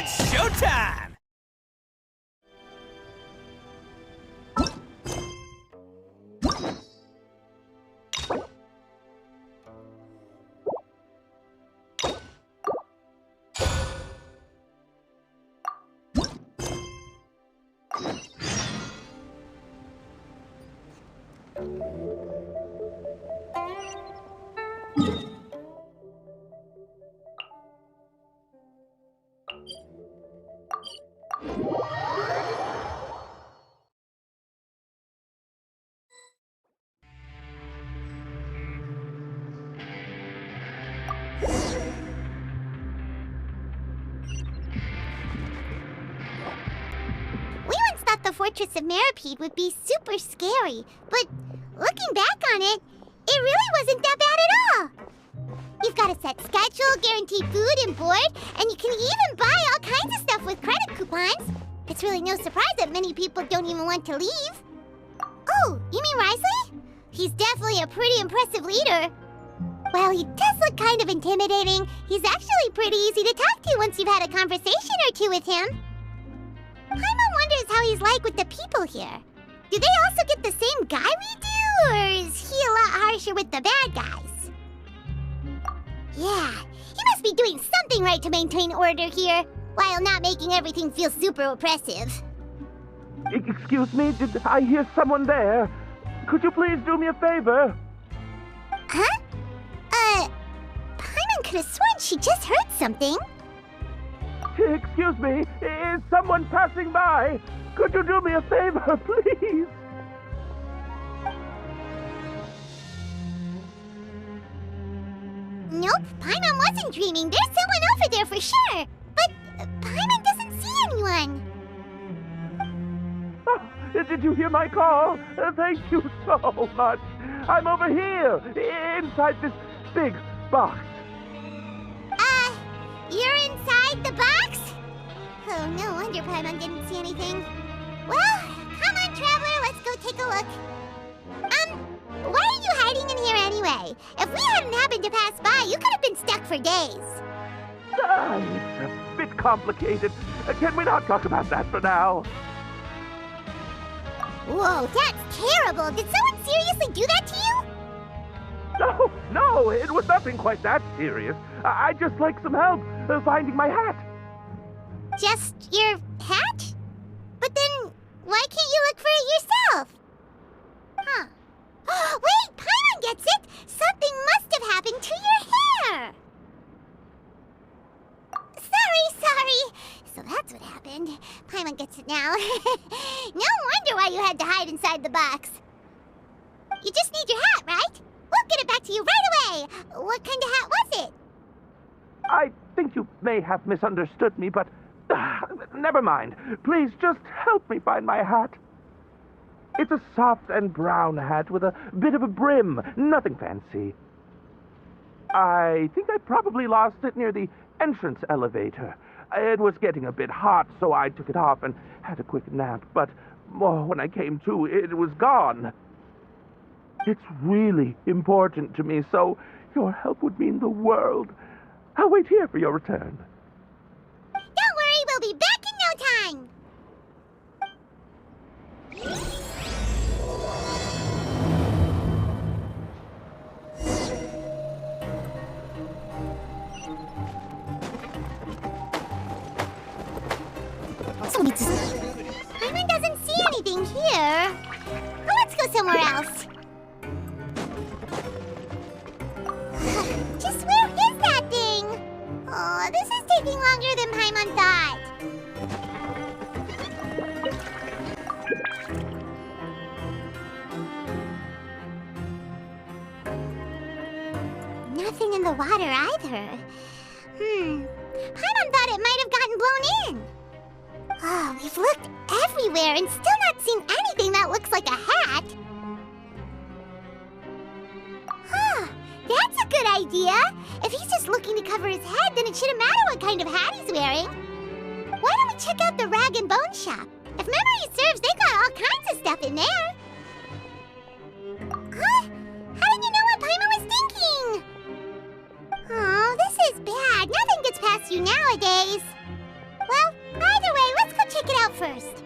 It's showtime! The Fortress of Meripede would be super scary, but looking back on it, it really wasn't that bad at all. You've got a set schedule, guaranteed food and board, and you can even buy all kinds of stuff with credit coupons. It's really no surprise that many people don't even want to leave. Oh, you mean Risley? He's definitely a pretty impressive leader. While he does look kind of intimidating, he's actually pretty easy to talk to once you've had a conversation or two with him. Paimon wonders how he's like with the people here. Do they also get the same guy we do, or is he a lot harsher with the bad guys? Yeah, he must be doing something right to maintain order here, while not making everything feel super oppressive. Excuse me, did I hear someone there? Could you please do me a favor? Huh? Paimon could have sworn she just heard something. Excuse me, is someone passing by? Could you do me a favor, please? Nope, Paimon wasn't dreaming. There's someone over there for sure. But Paimon doesn't see anyone. Oh, did you hear my call? Thank you so much. I'm over here, inside this big box. You're inside the box? Oh, no wonder Paimon didn't see anything. Well, come on, Traveler, let's go take a look. Why are you hiding in here anyway? If we hadn't happened to pass by, you could have been stuck for days. It's a bit complicated. Can we not talk about that for now? Whoa, that's terrible. Did someone seriously do that to you? No, it was nothing quite that serious. I'd just like some help finding my hat. Just your hat? But then, why can't you look for it yourself? Huh. Wait, Paimon gets it! Something must have happened to your hair! Sorry. So that's what happened. Paimon gets it now. No wonder why you had to hide inside the box. You just need your hat, right? We'll get it back to you right away. What kind of hat was it? I think you may have misunderstood me, but never mind. Please just help me find my hat. It's a soft and brown hat with a bit of a brim. Nothing fancy. I think I probably lost it near the entrance elevator. It was getting a bit hot, so I took it off and had a quick nap. But when I came to, it was gone. It's really important to me, so your help would mean the world. I'll wait here for your return. Don't worry, we'll be back in no time. Paimon doesn't see anything here. Well, let's go somewhere else. Just where is that thing? Oh, this is taking longer than Paimon thought. Nothing in the water either. Paimon thought it might have gotten blown in. Oh, we've looked everywhere and still not seen anything that looks like a hat. Huh, that's a good idea. If he's just looking to cover his head, then it shouldn't matter what kind of hat he's wearing. Why don't we check out the Rag and Bone Shop? If memory serves, they got all kinds of stuff in there. Huh? How did you know what Paimon was thinking? Oh, this is bad. Nothing gets past you nowadays. Well, either way, let's go check it out first.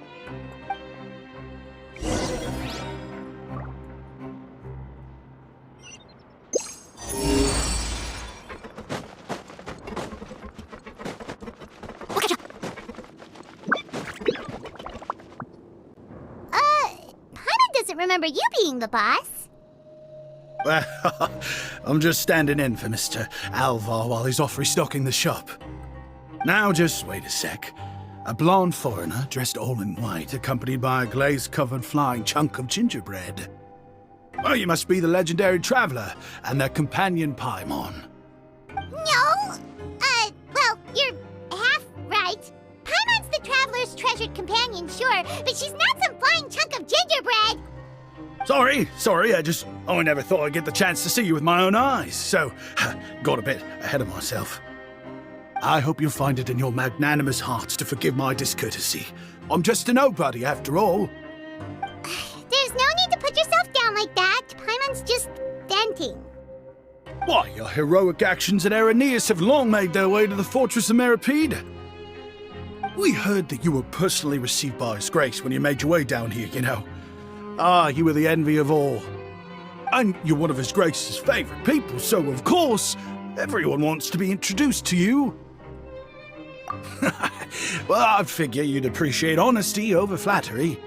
Paimon doesn't remember you being the boss. Well, I'm just standing in for Mr. Alvar while he's off restocking the shop. Now, just wait a sec. A blonde foreigner, dressed all in white, accompanied by a glaze-covered flying chunk of gingerbread. Oh, you must be the legendary traveler and their companion Paimon. No! Well, you're half right. Paimon's the traveler's treasured companion, sure, but she's not some flying chunk of gingerbread! Sorry, I never thought I'd get the chance to see you with my own eyes, so got a bit ahead of myself. I hope you'll find it in your magnanimous hearts to forgive my discourtesy. I'm just a nobody, after all. There's no need to put yourself down like that. Paimon's just venting. Why, your heroic actions at Araneus have long made their way to the fortress of Meripede. We heard that you were personally received by His Grace when you made your way down here, you know. Ah, you were the envy of all. And you're one of His Grace's favorite people, so of course, everyone wants to be introduced to you. Well, I figure you'd appreciate honesty over flattery.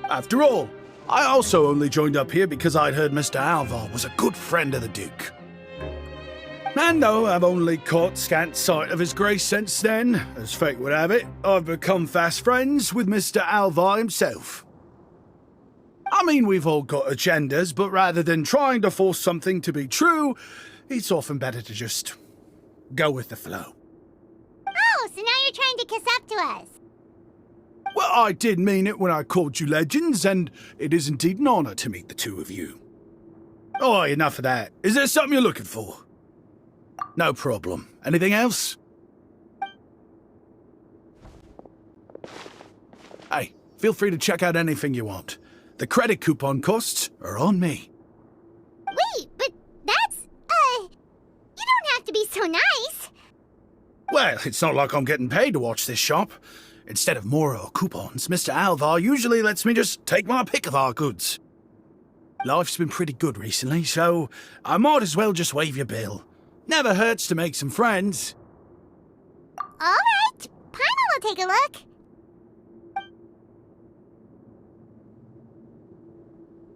After all, I also only joined up here because I'd heard Mr. Alvar was a good friend of the Duke. And though I've only caught scant sight of His Grace since then, as fate would have it, I've become fast friends with Mr. Alvar himself. I mean, we've all got agendas, but rather than trying to force something to be true, it's often better to just go with the flow. Oh, so now you're trying to kiss up to us. Well, I did mean it when I called you legends, and it is indeed an honor to meet the two of you. Oh, enough of that. Is there something you're looking for? No problem. Anything else? Hey, feel free to check out anything you want. The credit coupon costs are on me. Wait, but that's, you don't have to be so nice. Well, it's not like I'm getting paid to watch this shop. Instead of more coupons, Mr. Alvar usually lets me just take my pick of our goods. Life's been pretty good recently, so I might as well just waive your bill. Never hurts to make some friends. All right, Paimon will take a look.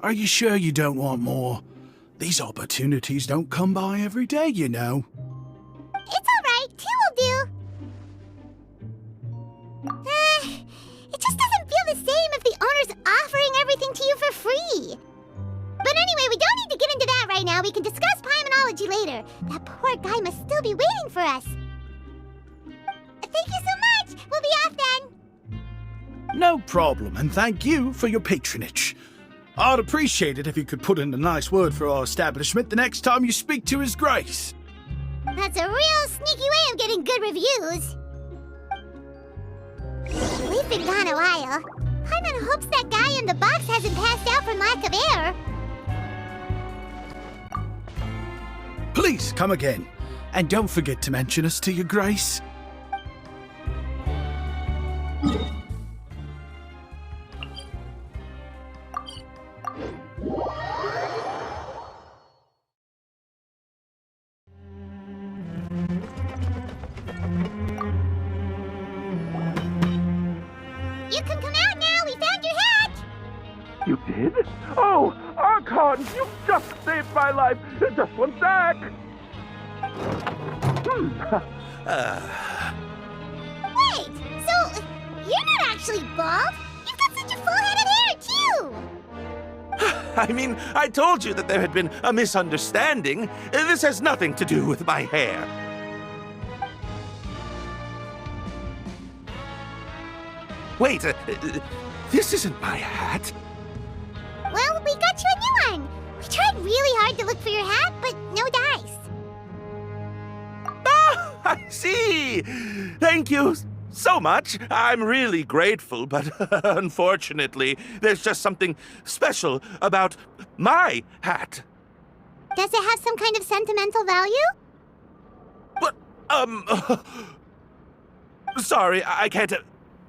Are you sure you don't want more? These opportunities don't come by every day, you know. It's all right, 2 will do. It just doesn't feel the same if the owner's offering everything to you for free. But anyway, we don't need to get into that right now. We can discuss Paimonology later. That poor guy must still be waiting for us. Thank you so much. We'll be off then. No problem, and thank you for your patronage. I'd appreciate it if you could put in a nice word for our establishment the next time you speak to His Grace. That's a real sneaky way of getting good reviews. We've been gone a while. Paimon hopes that guy in the box hasn't passed out from lack of air. Please come again, and don't forget to mention us to your Grace. You can come out now. We found your hat. You did? Oh, Archon, you just saved my life. Just one sec. Wait, so you're not actually bald? You've got such a full head of hair, too. I mean, I told you that there had been a misunderstanding. This has nothing to do with my hair. Wait, this isn't my hat. Well, we got you a new one. We tried really hard to look for your hat, but no dice. Ah, I see. Thank you so much. I'm really grateful, but unfortunately, there's just something special about my hat. Does it have some kind of sentimental value? But, Sorry, I can't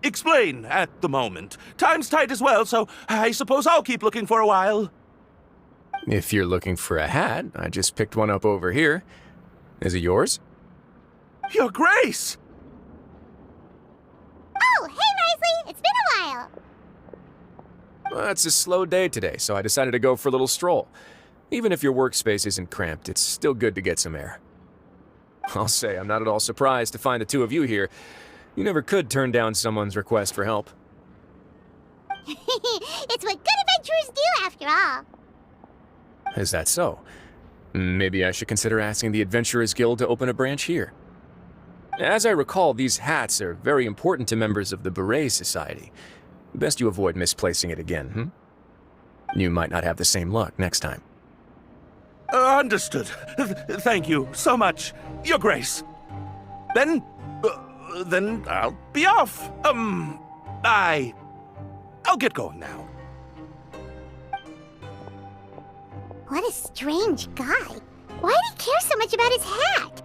explain at the moment. Time's tight as well, so I suppose I'll keep looking for a while. If you're looking for a hat, I just picked one up over here. Is it yours? Your Grace! Oh, hey, Risley! It's been a while. Well, it's a slow day today, so I decided to go for a little stroll. Even if your workspace isn't cramped, it's still good to get some air. I'll say I'm not at all surprised to find the two of you here. You never could turn down someone's request for help. It's what good adventurers do, after all. Is that so? Maybe I should consider asking the Adventurers Guild to open a branch here. As I recall, these hats are very important to members of the Beret Society. Best you avoid misplacing it again, You might not have the same luck next time. Understood. Thank you so much, Your Grace. Then I'll be off. I'll get going now. What a strange guy. Why did he care so much about his hat?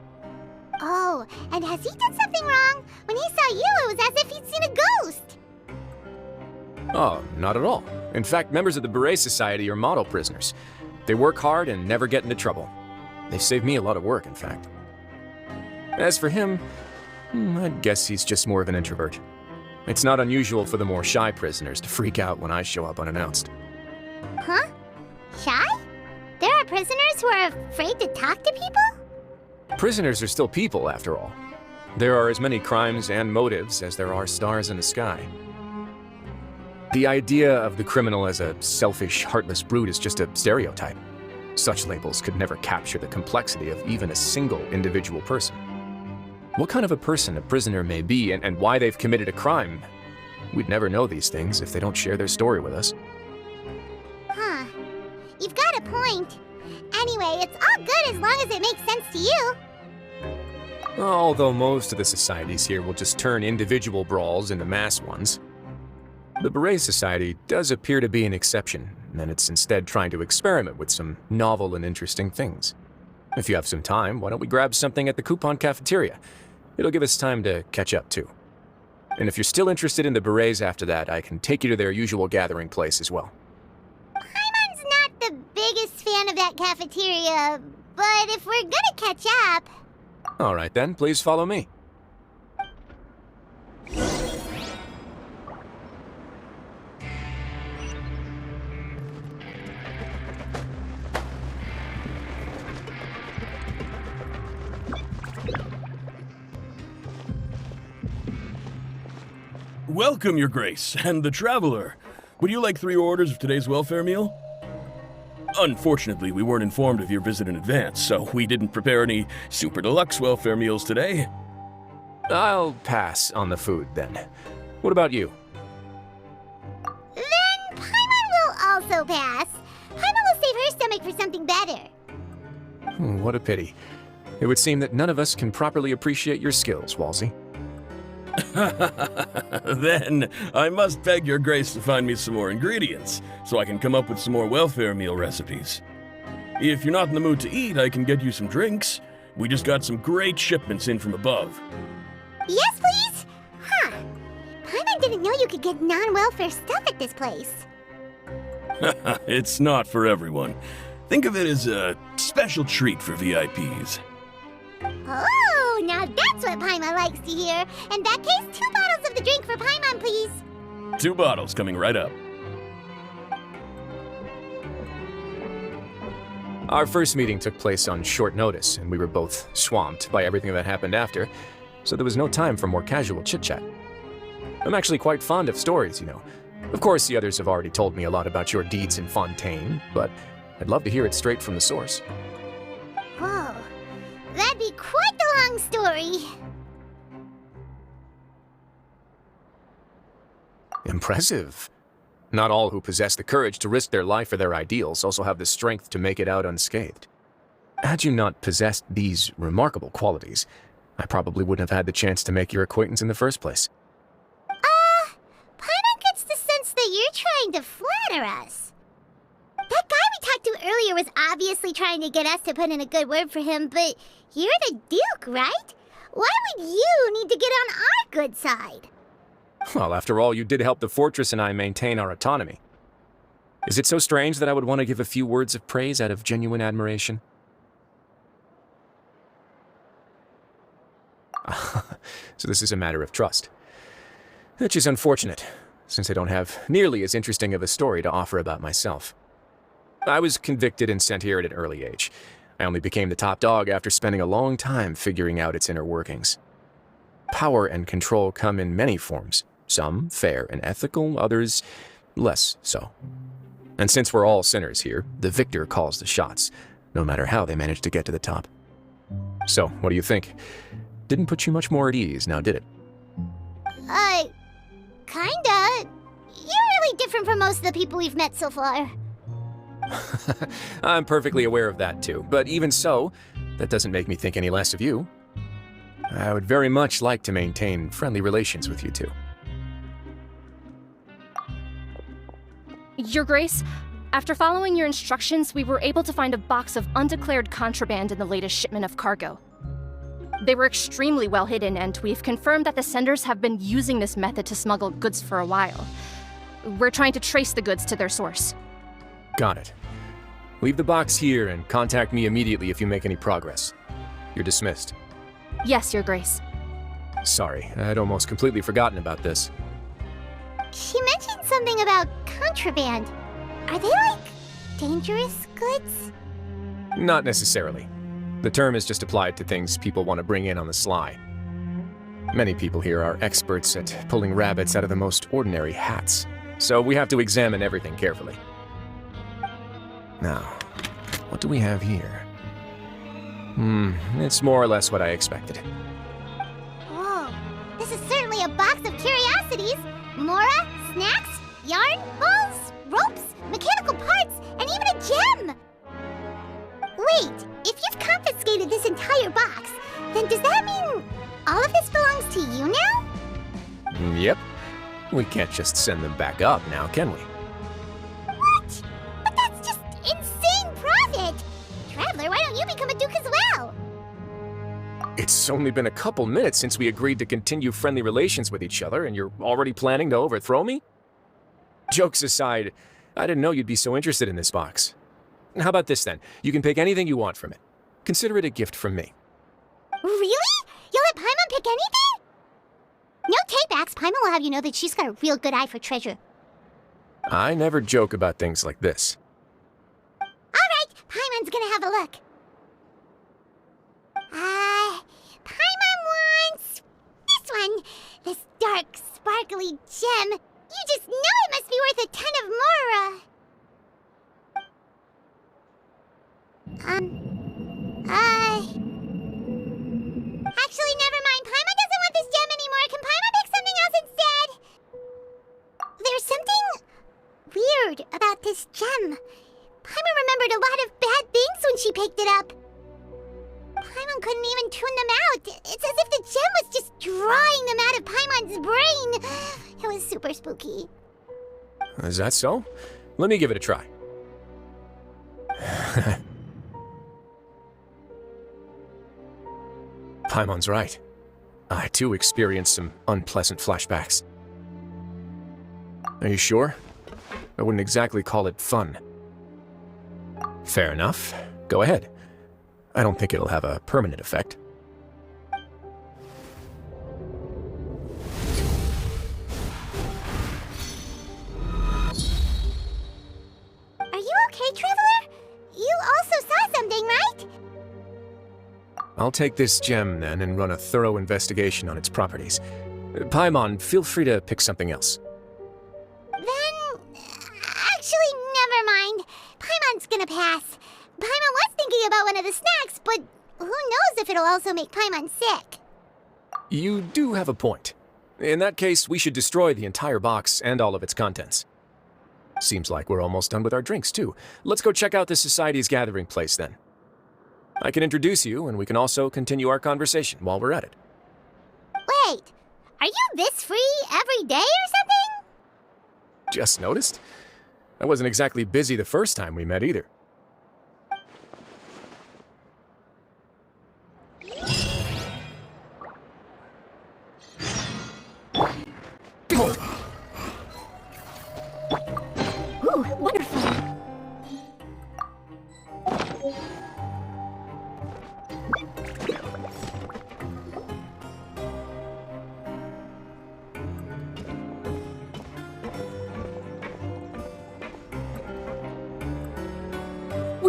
Oh, and has he done something wrong? When he saw you, it was as if he'd seen a ghost. Oh, not at all. In fact, members of the Beret Society are model prisoners. They work hard and never get into trouble. They save me a lot of work, in fact. As for him, I'd guess he's just more of an introvert. It's not unusual for the more shy prisoners to freak out when I show up unannounced. Huh? Shy? There are prisoners who are afraid to talk to people? Prisoners are still people, after all. There are as many crimes and motives as there are stars in the sky. The idea of the criminal as a selfish, heartless brute is just a stereotype. Such labels could never capture the complexity of even a single individual person. What kind of a person a prisoner may be and why they've committed a crime, we'd never know these things if they don't share their story with us. Huh. You've got a point. Anyway, it's all good as long as it makes sense to you. Although most of the societies here will just turn individual brawls into mass ones. The Beret Society does appear to be an exception, and it's instead trying to experiment with some novel and interesting things. If you have some time, why don't we grab something at the Coupon Cafeteria? It'll give us time to catch up, too. And if you're still interested in the Berets after that, I can take you to their usual gathering place as well. Paimon's not the biggest fan of that cafeteria, but if we're gonna catch up... All right then, please follow me. Welcome, Your Grace, and the Traveler. Would you like 3 orders of today's welfare meal? Unfortunately, we weren't informed of your visit in advance, so we didn't prepare any super deluxe welfare meals today. I'll pass on the food, then. What about you? Then Paimon will also pass. Paimon will save her stomach for something better. What a pity. It would seem that none of us can properly appreciate your skills, Walsey. Then I must beg Your Grace to find me some more ingredients, so I can come up with some more welfare meal recipes. If you're not in the mood to eat, I can get you some drinks. We just got some great shipments in from above. Yes, please? Huh. Paimon didn't know you could get non-welfare stuff at this place. It's not for everyone. Think of it as a special treat for VIPs. Oh, now that's what Paimon likes to hear. In that case, 2 bottles of the drink for Paimon, please. 2 bottles coming right up. Our first meeting took place on short notice, and we were both swamped by everything that happened after, so there was no time for more casual chit-chat. I'm actually quite fond of stories, you know. Of course, the others have already told me a lot about your deeds in Fontaine, but I'd love to hear it straight from the source. Whoa, that'd be quite the long story. Impressive. Not all who possess the courage to risk their life for their ideals also have the strength to make it out unscathed. Had you not possessed these remarkable qualities, I probably wouldn't have had the chance to make your acquaintance in the first place. Paimon gets the sense that you're trying to flatter us. That guy we talked to earlier was obviously trying to get us to put in a good word for him, but you're the Duke, right? Why would you need to get on our good side. Well, after all, you did help the fortress and I maintain our autonomy. Is it so strange that I would want to give a few words of praise out of genuine admiration? So this is a matter of trust. Which is unfortunate, since I don't have nearly as interesting of a story to offer about myself. I was convicted and sent here at an early age. I only became the top dog after spending a long time figuring out its inner workings. Power and control come in many forms, some fair and ethical, others less so. And since we're all sinners here, the victor calls the shots, no matter how they manage to get to the top. So, what do you think? Didn't put you much more at ease, now did it? Kinda. You're really different from most of the people we've met so far. I'm perfectly aware of that too, but even so, that doesn't make me think any less of you. I would very much like to maintain friendly relations with you two. Your Grace, after following your instructions, we were able to find a box of undeclared contraband in the latest shipment of cargo. They were extremely well hidden, and we've confirmed that the senders have been using this method to smuggle goods for a while. We're trying to trace the goods to their source. Got it. Leave the box here and contact me immediately if you make any progress. You're dismissed. Yes, Your Grace. Sorry, I'd almost completely forgotten about this. She mentioned something about contraband. Are they, like, dangerous goods? Not necessarily. The term is just applied to things people want to bring in on the sly. Many people here are experts at pulling rabbits out of the most ordinary hats, so we have to examine everything carefully. Now, what do we have here? It's more or less what I expected. Whoa, this is certainly a box of curiosities. Mora, snacks, yarn, balls, ropes, mechanical parts, and even a gem! Wait, if you've confiscated this entire box, then does that mean all of this belongs to you now? Yep. We can't just send them back up now, can we? What? But that's just insane profit! Traveler, why don't you become a duke as well? It's only been a couple minutes since we agreed to continue friendly relations with each other, and you're already planning to overthrow me? Jokes aside, I didn't know you'd be so interested in this box. How about this then? You can pick anything you want from it. Consider it a gift from me. Really? You'll let Paimon pick anything? No takebacks. Paimon will have you know that she's got a real good eye for treasure. I never joke about things like this. Alright, Paimon's gonna have a look. Paimon wants this one. This dark, sparkly gem. You just know it must be worth a ton of Mora. Actually, never mind. Paimon doesn't want this gem anymore. Can Paimon pick something else instead? There's something weird about this gem. Paimon remembered a lot of bad things when she picked it up. Paimon couldn't even tune them out. It's as if the gem was just drawing them out of Paimon's brain. It was super spooky. Is that so? Let me give it a try. Paimon's right. I too experienced some unpleasant flashbacks. Are you sure? I wouldn't exactly call it fun. Fair enough. Go ahead. I don't think it'll have a permanent effect. Are you okay, Traveler? You also saw something, right? I'll take this gem then and run a thorough investigation on its properties. Paimon, feel free to pick something else. Then, actually, never mind. Paimon's gonna pass. Paimon was thinking about one of the snacks, but who knows if it'll also make Paimon sick. You do have a point. In that case, we should destroy the entire box and all of its contents. Seems like we're almost done with our drinks, too. Let's go check out the Society's gathering place, then. I can introduce you, and we can also continue our conversation while we're at it. Wait, are you this free every day or something? Just noticed? I wasn't exactly busy the first time we met, either.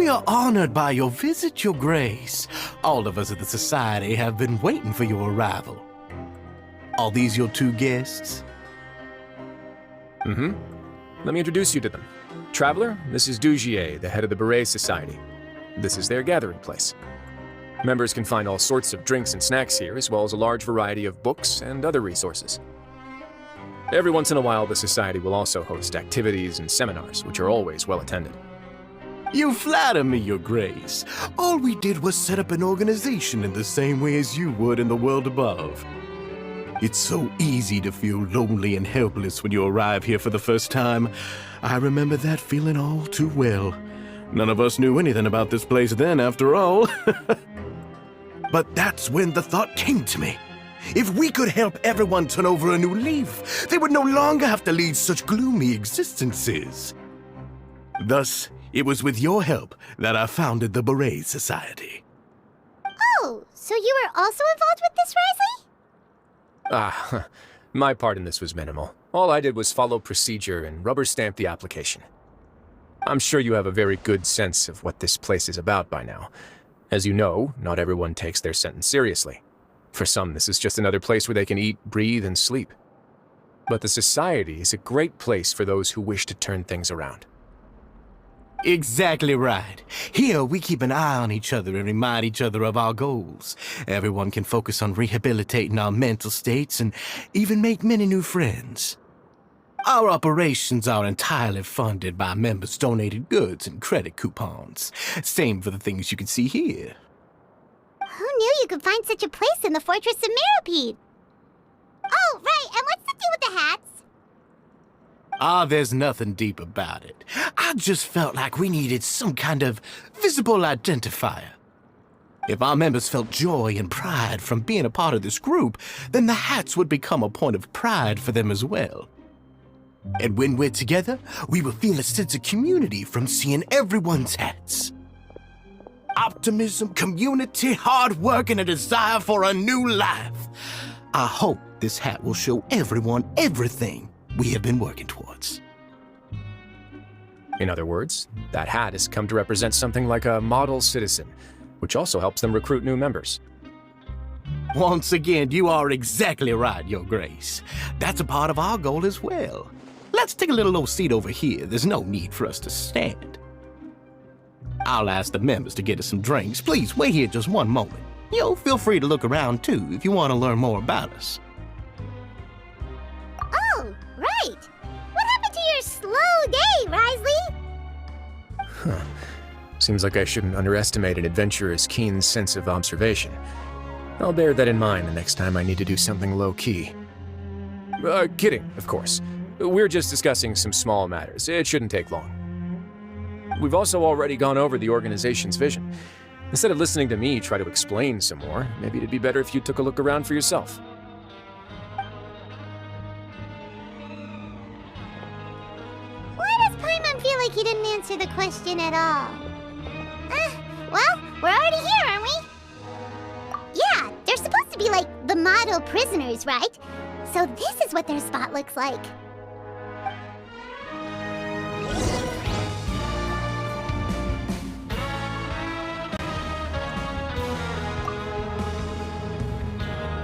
We are honored by your visit, Your Grace. All of us at the Society have been waiting for your arrival. Are these your two guests? Mm-hmm. Let me introduce you to them. Traveler, this is Dugier, the head of the Beret Society. This is their gathering place. Members can find all sorts of drinks and snacks here, as well as a large variety of books and other resources. Every once in a while, the Society will also host activities and seminars, which are always well attended. You flatter me, Your Grace. All we did was set up an organization in the same way as you would in the world above. It's so easy to feel lonely and helpless when you arrive here for the first time. I remember that feeling all too well. None of us knew anything about this place then, after all. But that's when the thought came to me. If we could help everyone turn over a new leaf, they would no longer have to lead such gloomy existences. Thus, it was with your help that I founded the Beret Society. Oh, so you were also involved with this, Risley? My part in this was minimal. All I did was follow procedure and rubber stamp the application. I'm sure you have a very good sense of what this place is about by now. As you know, not everyone takes their sentence seriously. For some, this is just another place where they can eat, breathe, and sleep. But the Society is a great place for those who wish to turn things around. Exactly right. Here, we keep an eye on each other and remind each other of our goals. Everyone can focus on rehabilitating our mental states and even make many new friends. Our operations are entirely funded by members' donated goods and credit coupons. Same for the things you can see here. Who knew you could find such a place in the Fortress of Meropide? Oh, right, and what's the deal with the hats? There's nothing deep about it. I just felt like we needed some kind of visible identifier. If our members felt joy and pride from being a part of this group, then the hats would become a point of pride for them as well. And when we're together, we will feel a sense of community from seeing everyone's hats. Optimism, community, hard work, and a desire for a new life. I hope this hat will show everyone everything we have been working towards. In other words, that hat has come to represent something like a model citizen, which also helps them recruit new members. Once again, you are exactly right, Your Grace. That's a part of our goal as well. Let's take a little old seat over here. There's no need for us to stand. I'll ask the members to get us some drinks. Please wait here just one moment. Feel free to look around too if you want to learn more about us. Oh, right. What happened to your slow day, Risley? Seems like I shouldn't underestimate an adventurer's keen sense of observation. I'll bear that in mind the next time I need to do something low-key. Kidding, of course. We're just discussing some small matters. It shouldn't take long. We've also already gone over the organization's vision. Instead of listening to me try to explain some more, maybe it'd be better if you took a look around for yourself. Why does Paimon feel like he didn't answer the question at all? Well, we're already here, aren't we? Yeah, they're supposed to be like the model prisoners, right? So this is what their spot looks like.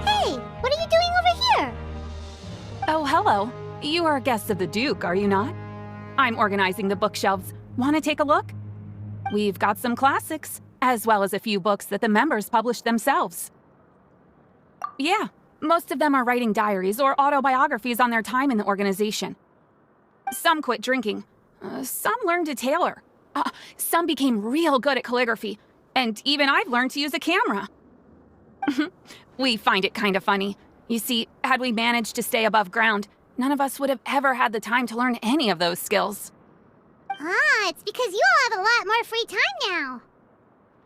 Hey, what are you doing over here? Oh, hello. You are guests of the Duke, are you not? I'm organizing the bookshelves. Want to take a look? We've got some classics, as well as a few books that the members published themselves. Yeah, most of them are writing diaries or autobiographies on their time in the organization. Some quit drinking. Some learned to tailor. Some became real good at calligraphy. And even I've learned to use a camera. We find it kind of funny. You see, had we managed to stay above ground, none of us would have ever had the time to learn any of those skills. It's because you all have a lot more free time now.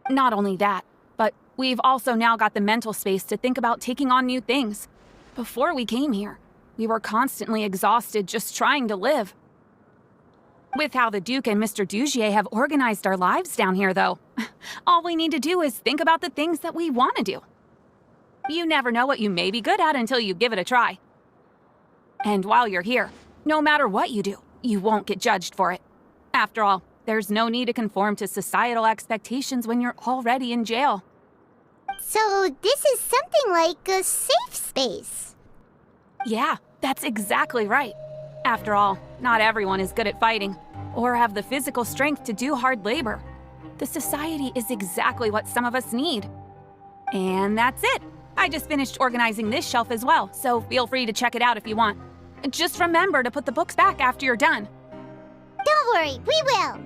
Not only that, but we've also now got the mental space to think about taking on new things. Before we came here, we were constantly exhausted just trying to live. With how the Duke and Mr. Dugier have organized our lives down here, though, all we need to do is think about the things that we want to do. You never know what you may be good at until you give it a try. And while you're here, no matter what you do, you won't get judged for it. After all, There's no need to conform to societal expectations when you're already in jail. So this is something like a safe space. Yeah, that's exactly right. After all, not everyone is good at fighting, or have the physical strength to do hard labor. The society is exactly what some of us need. And that's it. I just finished organizing this shelf as well, so feel free to check it out if you want. Just remember to put the books back after you're done. Don't worry, we will.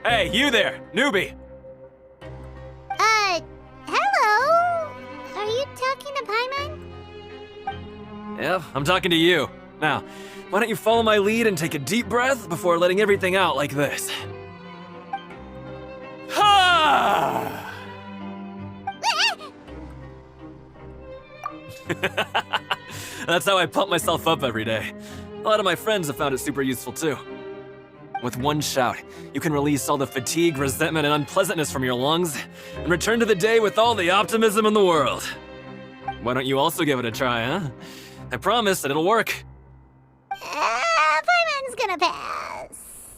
Hey, you there, newbie! Hello? Are you talking to Paimon? Yep, I'm talking to you. Now, why don't you follow my lead and take a deep breath before letting everything out like this? Ha! That's how I pump myself up every day. A lot of my friends have found it super useful too. With one shout, you can release all the fatigue, resentment, and unpleasantness from your lungs and return to the day with all the optimism in the world. Why don't you also give it a try, huh? I promise that it'll work. Paimon's gonna pass.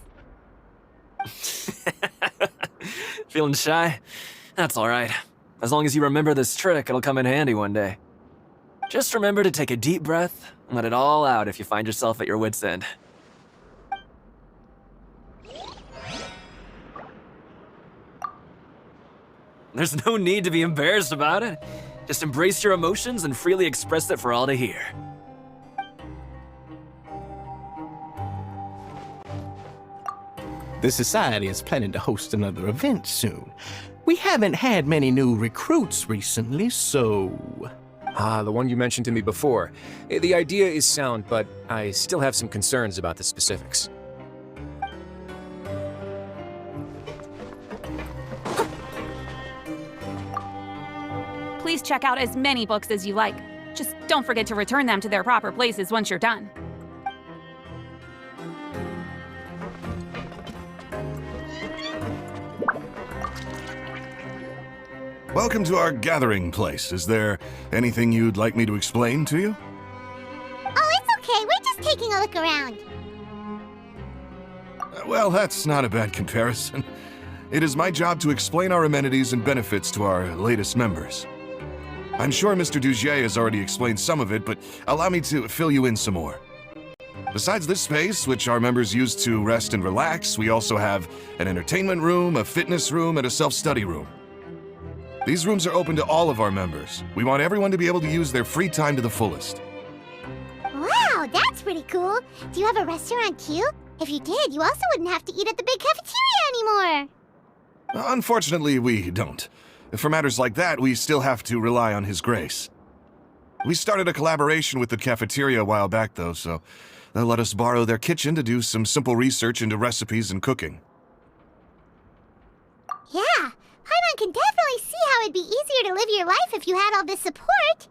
Feeling shy? That's alright. As long as you remember this trick, it'll come in handy one day. Just remember to take a deep breath and let it all out if you find yourself at your wit's end. There's no need to be embarrassed about it. Just embrace your emotions and freely express it for all to hear. The Society is planning to host another event soon. We haven't had many new recruits recently, so... Ah, the one you mentioned to me before. The idea is sound, but I still have some concerns about the specifics. Please check out as many books as you like. Just don't forget to return them to their proper places once you're done. Welcome to our gathering place. Is there anything you'd like me to explain to you? Oh, it's okay. We're just taking a look around. Well, that's not a bad comparison. It is my job to explain our amenities and benefits to our latest members. I'm sure Mr. Dugier has already explained some of it, but allow me to fill you in some more. Besides this space, which our members use to rest and relax, we also have an entertainment room, a fitness room, and a self-study room. These rooms are open to all of our members. We want everyone to be able to use their free time to the fullest. Wow, that's pretty cool. Do you have a restaurant too? If you did, you also wouldn't have to eat at the big cafeteria anymore. Unfortunately, we don't. For matters like that, we still have to rely on His Grace. We started a collaboration with the cafeteria a while back, though, so they'll let us borrow their kitchen to do some simple research into recipes and cooking. Yeah, Paimon can definitely see how it'd be easier to live your life if you had all this support.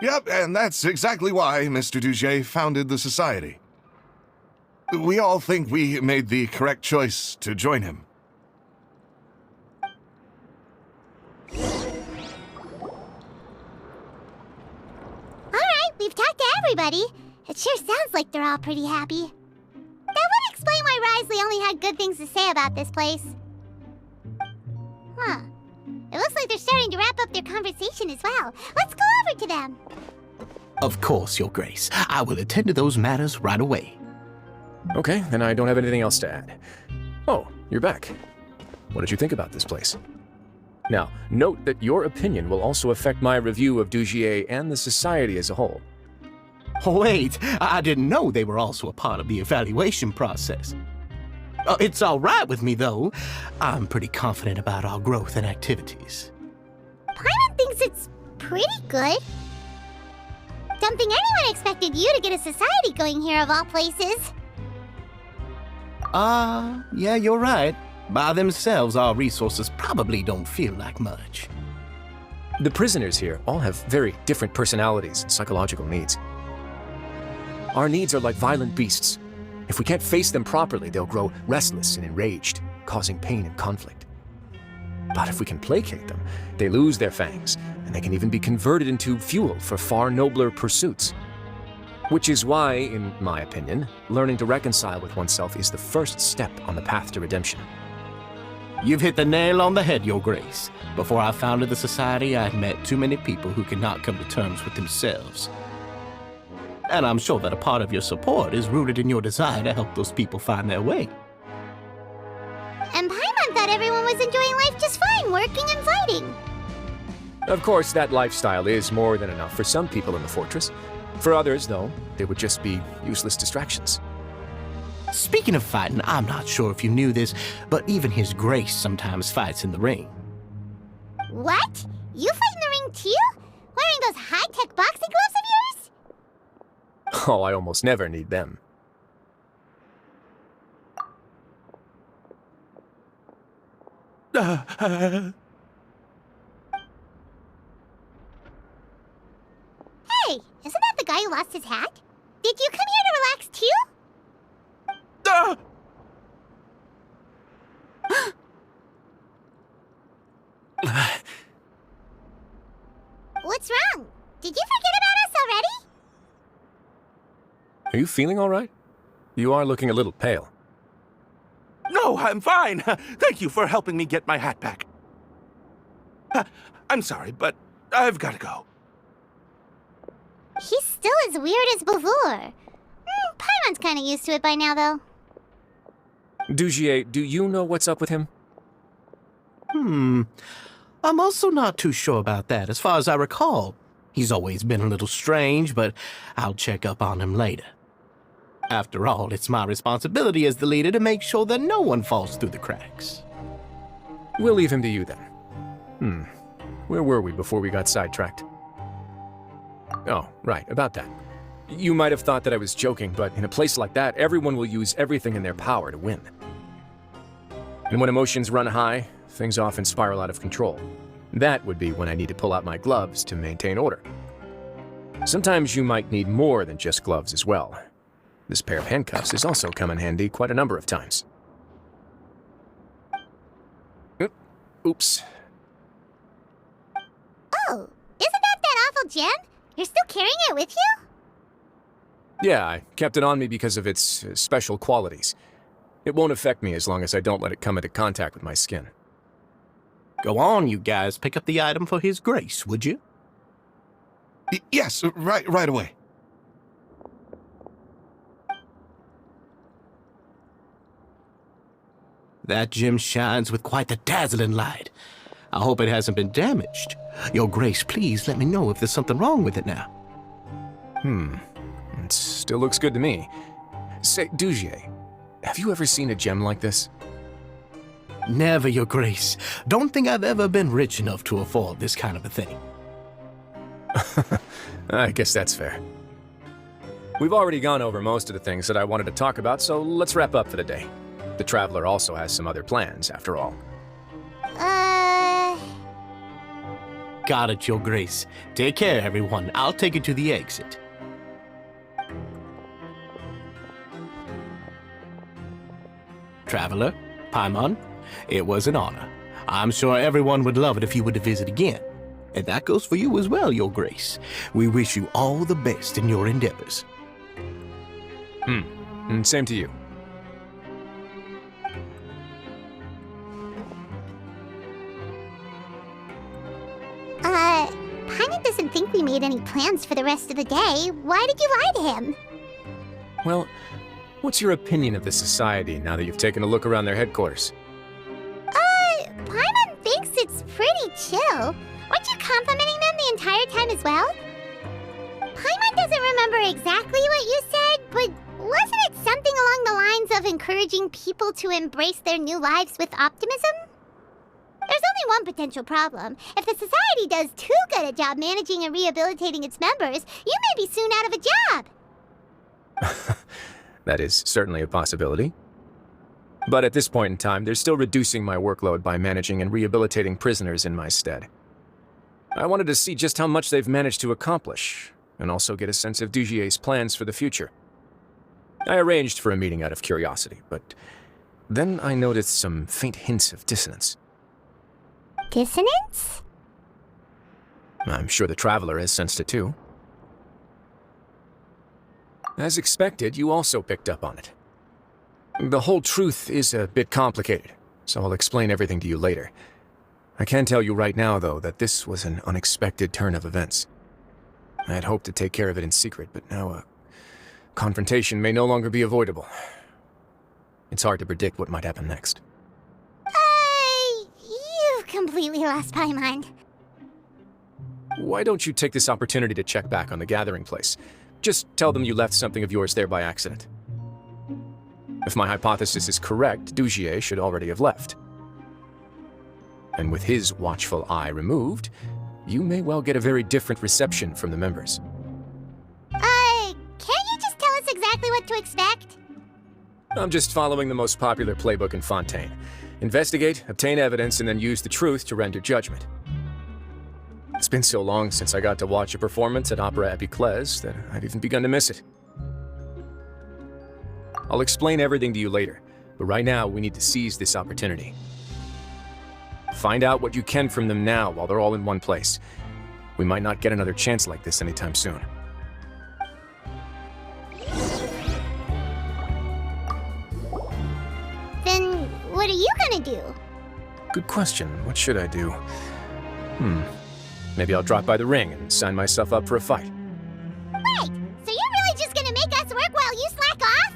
Yep, and that's exactly why Mr. Dugier founded the Society. We all think we made the correct choice to join him. We've talked to everybody. It sure sounds like they're all pretty happy. That would explain why Risley only had good things to say about this place. Huh. It looks like they're starting to wrap up their conversation as well. Let's go over to them. Of course, Your Grace. I will attend to those matters right away. Okay, then I don't have anything else to add. Oh, you're back. What did you think about this place? Now, note that your opinion will also affect my review of Dugier and the Society as a whole. Wait, I didn't know they were also a part of the evaluation process. It's all right with me, though. I'm pretty confident about our growth and activities. Paimon thinks it's pretty good. Don't think anyone expected you to get a society going here of all places. Yeah, you're right. By themselves, our resources probably don't feel like much. The prisoners here all have very different personalities and psychological needs. Our needs are like violent beasts. If we can't face them properly, they'll grow restless and enraged, causing pain and conflict. But if we can placate them, they lose their fangs, and they can even be converted into fuel for far nobler pursuits. Which is why, in my opinion, learning to reconcile with oneself is the first step on the path to redemption. You've hit the nail on the head, Your Grace. Before I founded the Society, I'd met too many people who could not come to terms with themselves. And I'm sure that a part of your support is rooted in your desire to help those people find their way. And Paimon thought everyone was enjoying life just fine, working and fighting. Of course, that lifestyle is more than enough for some people in the fortress. For others, though, they would just be useless distractions. Speaking of fighting, I'm not sure if you knew this, but even His Grace sometimes fights in the ring. What? You fight in the ring too? Wearing those high-tech boxing gloves of yours? Oh, I almost never need them. Hey, isn't that the guy who lost his hat? Did you come here to relax too? What's wrong? Did you forget about us already? Are you feeling all right? You are looking a little pale. No, I'm fine. Thank you for helping me get my hat back. I'm sorry, but I've got to go. He's still as weird as before. Paimon's kind of used to it by now, though. Dugier, do you know what's up with him? I'm also not too sure about that. As far as I recall, he's always been a little strange, but I'll check up on him later. After all, it's my responsibility as the leader to make sure that no one falls through the cracks. We'll leave him to you then. Where were we before we got sidetracked? Oh, right, about that. You might have thought that I was joking, but in a place like that, everyone will use everything in their power to win. And when emotions run high, things often spiral out of control. That would be when I need to pull out my gloves to maintain order. Sometimes you might need more than just gloves as well. This pair of handcuffs has also come in handy quite a number of times. Oops. Oh, isn't that awful gem? You're still carrying it with you? Yeah, I kept it on me because of its special qualities. It won't affect me as long as I don't let it come into contact with my skin. Go on, you guys. Pick up the item for His Grace, would you? Yes, right away. That gem shines with quite the dazzling light. I hope it hasn't been damaged. Your Grace, please let me know if there's something wrong with it now. It still looks good to me. Say, Dugier, have you ever seen a gem like this? Never, Your Grace. Don't think I've ever been rich enough to afford this kind of a thing. I guess that's fair. We've already gone over most of the things that I wanted to talk about, so let's wrap up for the day. The Traveler also has some other plans, after all. Got it, Your Grace. Take care, everyone. I'll take you to the exit. Traveler, Paimon, it was an honor. I'm sure everyone would love it if you were to visit again. And that goes for you as well, Your Grace. We wish you all the best in your endeavors. And same to you. Paimon doesn't think we made any plans for the rest of the day. Why did you lie to him? Well, what's your opinion of the Society now that you've taken a look around their headquarters? Paimon thinks it's pretty chill. Weren't you complimenting them the entire time as well? Paimon doesn't remember exactly what you said, but wasn't it something along the lines of encouraging people to embrace their new lives with optimism? There's only one potential problem. If the Society does too good a job managing and rehabilitating its members, you may be soon out of a job. That is certainly a possibility. But at this point in time, they're still reducing my workload by managing and rehabilitating prisoners in my stead. I wanted to see just how much they've managed to accomplish, and also get a sense of Dugier's plans for the future. I arranged for a meeting out of curiosity, but then I noticed some faint hints of dissonance. Dissonance? I'm sure the Traveler has sensed it too. As expected, you also picked up on it. The whole truth is a bit complicated, so I'll explain everything to you later. I can tell you right now, though, that this was an unexpected turn of events. I had hoped to take care of it in secret, but now a confrontation may no longer be avoidable. It's hard to predict what might happen next. You've completely lost my mind. Why don't you take this opportunity to check back on the gathering place? Just tell them you left something of yours there by accident. If my hypothesis is correct, Dugier should already have left. And with his watchful eye removed, you may well get a very different reception from the members. Can't you just tell us exactly what to expect? I'm just following the most popular playbook in Fontaine. Investigate, obtain evidence, and then use the truth to render judgment. It's been so long since I got to watch a performance at Opera Epiclese that I've even begun to miss it. I'll explain everything to you later, but right now we need to seize this opportunity. Find out what you can from them now while they're all in one place. We might not get another chance like this anytime soon. Then what are you gonna do? Good question. What should I do? Maybe I'll drop by the ring and sign myself up for a fight. Wait, so you're really just gonna make us work while you slack off?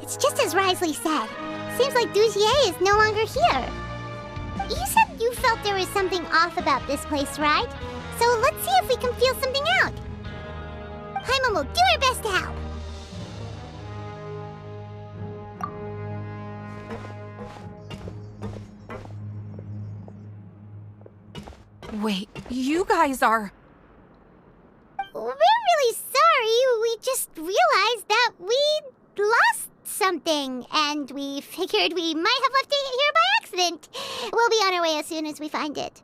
It's just as Risley said. Seems like Dugier is no longer here. You said you felt there was something off about this place, right? So let's see if we can feel something out. Paimon will do her best to help. Wait, you guys are... We're really sorry. We just realized that we lost something, and we figured we might have left it here by accident. We'll be on our way as soon as we find it.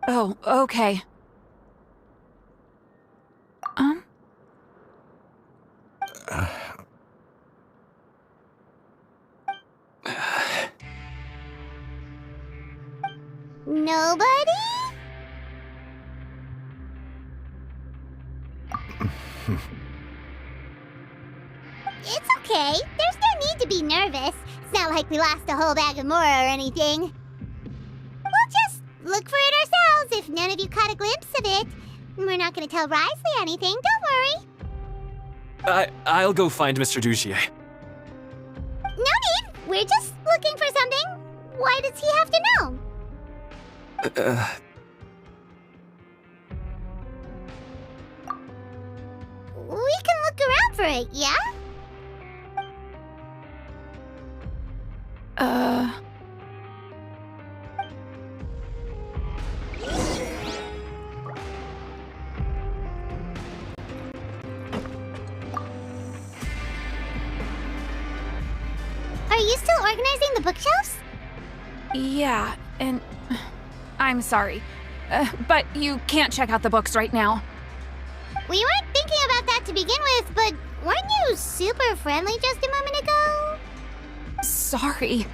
Oh, okay. Nobody? It's okay. There's no need to be nervous. It's not like we lost a whole bag of Mora or anything. We'll just look for it ourselves if none of you caught a glimpse of it. We're not going to tell Risley anything, don't worry. I'll go find Mr. Dugier. No need. We're just looking for something. Why does he have to know? We can look around for it, yeah? Are you still organizing the bookshelves? Yeah, and... I'm sorry, but you can't check out the books right now. We weren't thinking about that to begin with, but weren't you super friendly just a moment ago? Sorry.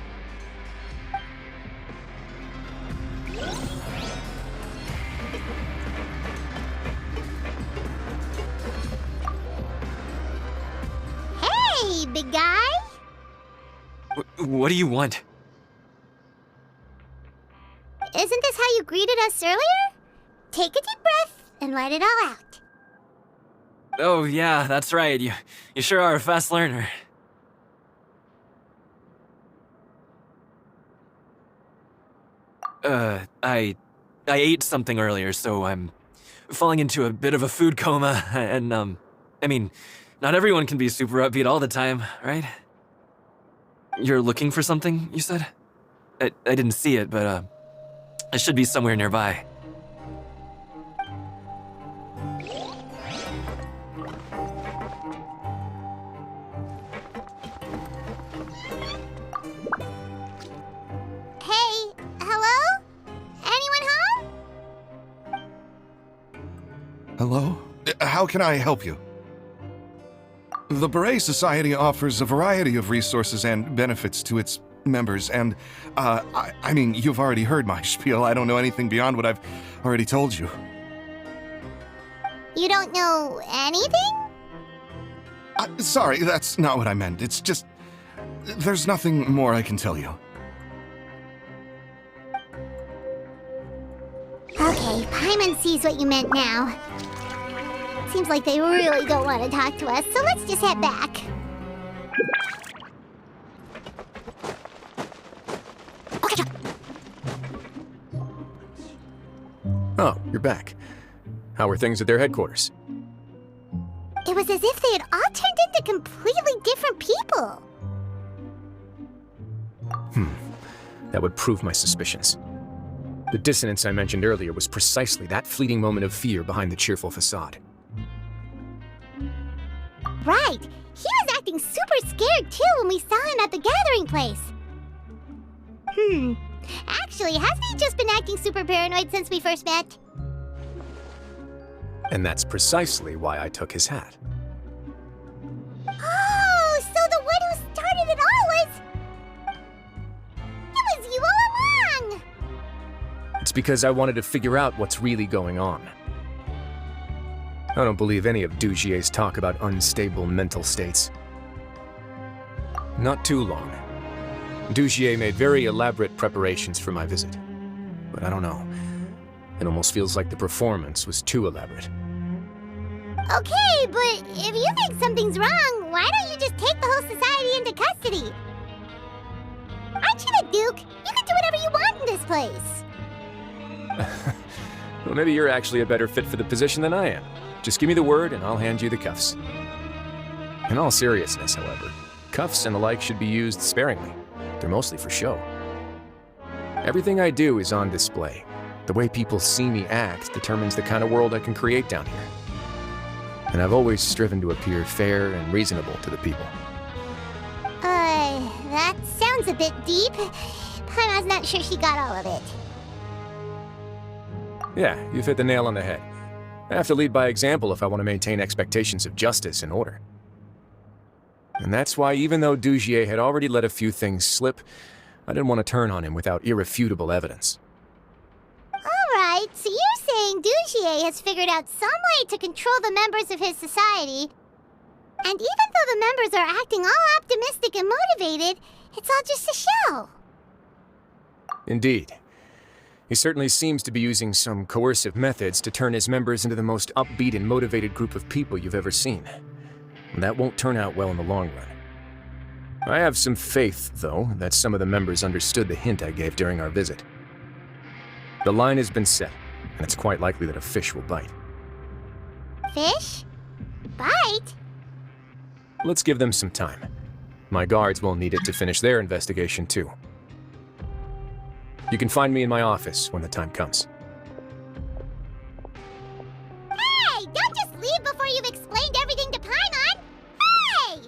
Hey, big guy! What do you want? Isn't this how you greeted us earlier? Take a deep breath and let it all out. Oh, yeah, that's right. You sure are a fast learner. I ate something earlier, so I'm falling into a bit of a food coma, and, I mean, Not everyone can be super upbeat all the time, right? You're looking for something, you said? I didn't see it, but it should be somewhere nearby. Hey, hello? Anyone home? Hello? How can I help you? The Beret Society offers a variety of resources and benefits to its members, and, I mean, you've already heard my spiel. I don't know anything beyond what I've already told you. You don't know anything? Sorry, that's not what I meant. It's just... there's nothing more I can tell you. Okay, Paimon sees what you meant now. Seems like they really don't want to talk to us, so let's just head back. Okay. Oh, you're back. How are things at their headquarters? It was as if they had all turned into completely different people. That would prove my suspicions. The dissonance I mentioned earlier was precisely that fleeting moment of fear behind the cheerful facade. Right. He was acting super scared too when we saw him at the gathering place. Actually, hasn't he just been acting super paranoid since we first met? And that's precisely why I took his hat. Oh, so the one who started it all was... It was you all along! It's because I wanted to figure out what's really going on. I don't believe any of Dujie's talk about unstable mental states. Not too long. Dujier made very elaborate preparations for my visit. But I don't know. It almost feels like the performance was too elaborate. Okay, but if you think something's wrong, why don't you just take the whole society into custody? Aren't you the Duke? You can do whatever you want in this place. Well, maybe you're actually a better fit for the position than I am. Just give me the word and I'll hand you the cuffs. In all seriousness, however, cuffs and the like should be used sparingly. They're mostly for show. Everything I do is on display. The way people see me act determines the kind of world I can create down here. And I've always striven to appear fair and reasonable to the people. That sounds a bit deep. Paimon's not sure she got all of it. Yeah, you've hit the nail on the head. I have to lead by example if I want to maintain expectations of justice and order. And that's why even though Dujier had already let a few things slip, I didn't want to turn on him without irrefutable evidence. Alright, so you're saying Dujier has figured out some way to control the members of his society. And even though the members are acting all optimistic and motivated, it's all just a show. Indeed. He certainly seems to be using some coercive methods to turn his members into the most upbeat and motivated group of people you've ever seen. And that won't turn out well in the long run. I have some faith, though, that some of the members understood the hint I gave during our visit. The line has been set, and it's quite likely that a fish will bite. Fish? Bite? Let's give them some time. My guards will need it to finish their investigation, too. You can find me in my office when the time comes. Hey! Don't just leave before you've explained everything to Paimon! Hey!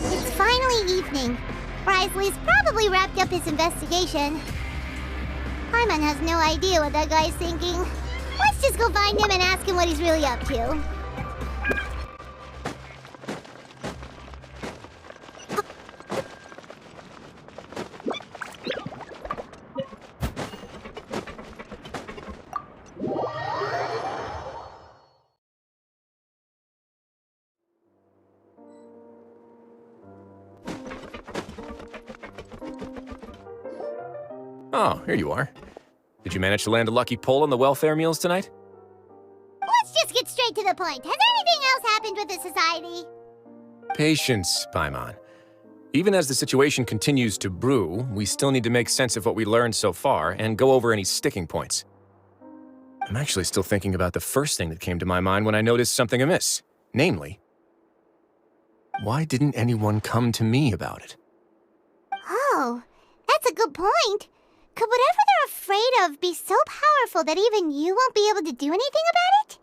It's finally evening. Risley's probably wrapped up his investigation. Paimon has no idea what that guy's thinking. Let's just go find him and ask him what he's really up to. Oh, here you are. Did you manage to land a lucky pull on the welfare meals tonight? Let's just get straight to the point. Has anything else happened with the society? Patience, Paimon. Even as the situation continues to brew, we still need to make sense of what we learned so far and go over any sticking points. I'm actually still thinking about the first thing that came to my mind when I noticed something amiss. Namely, why didn't anyone come to me about it? Oh, that's a good point. Could whatever they're afraid of be so powerful that even you won't be able to do anything about it?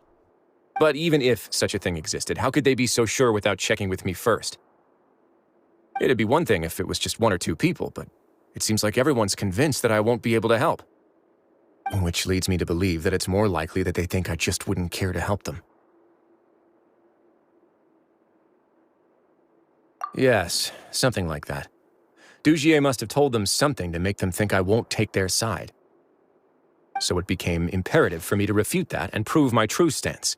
But even if such a thing existed, how could they be so sure without checking with me first? It'd be one thing if it was just one or two people, but it seems like everyone's convinced that I won't be able to help. Which leads me to believe that it's more likely that they think I just wouldn't care to help them. Yes, something like that. Dugier must have told them something to make them think I won't take their side. So it became imperative for me to refute that and prove my true stance.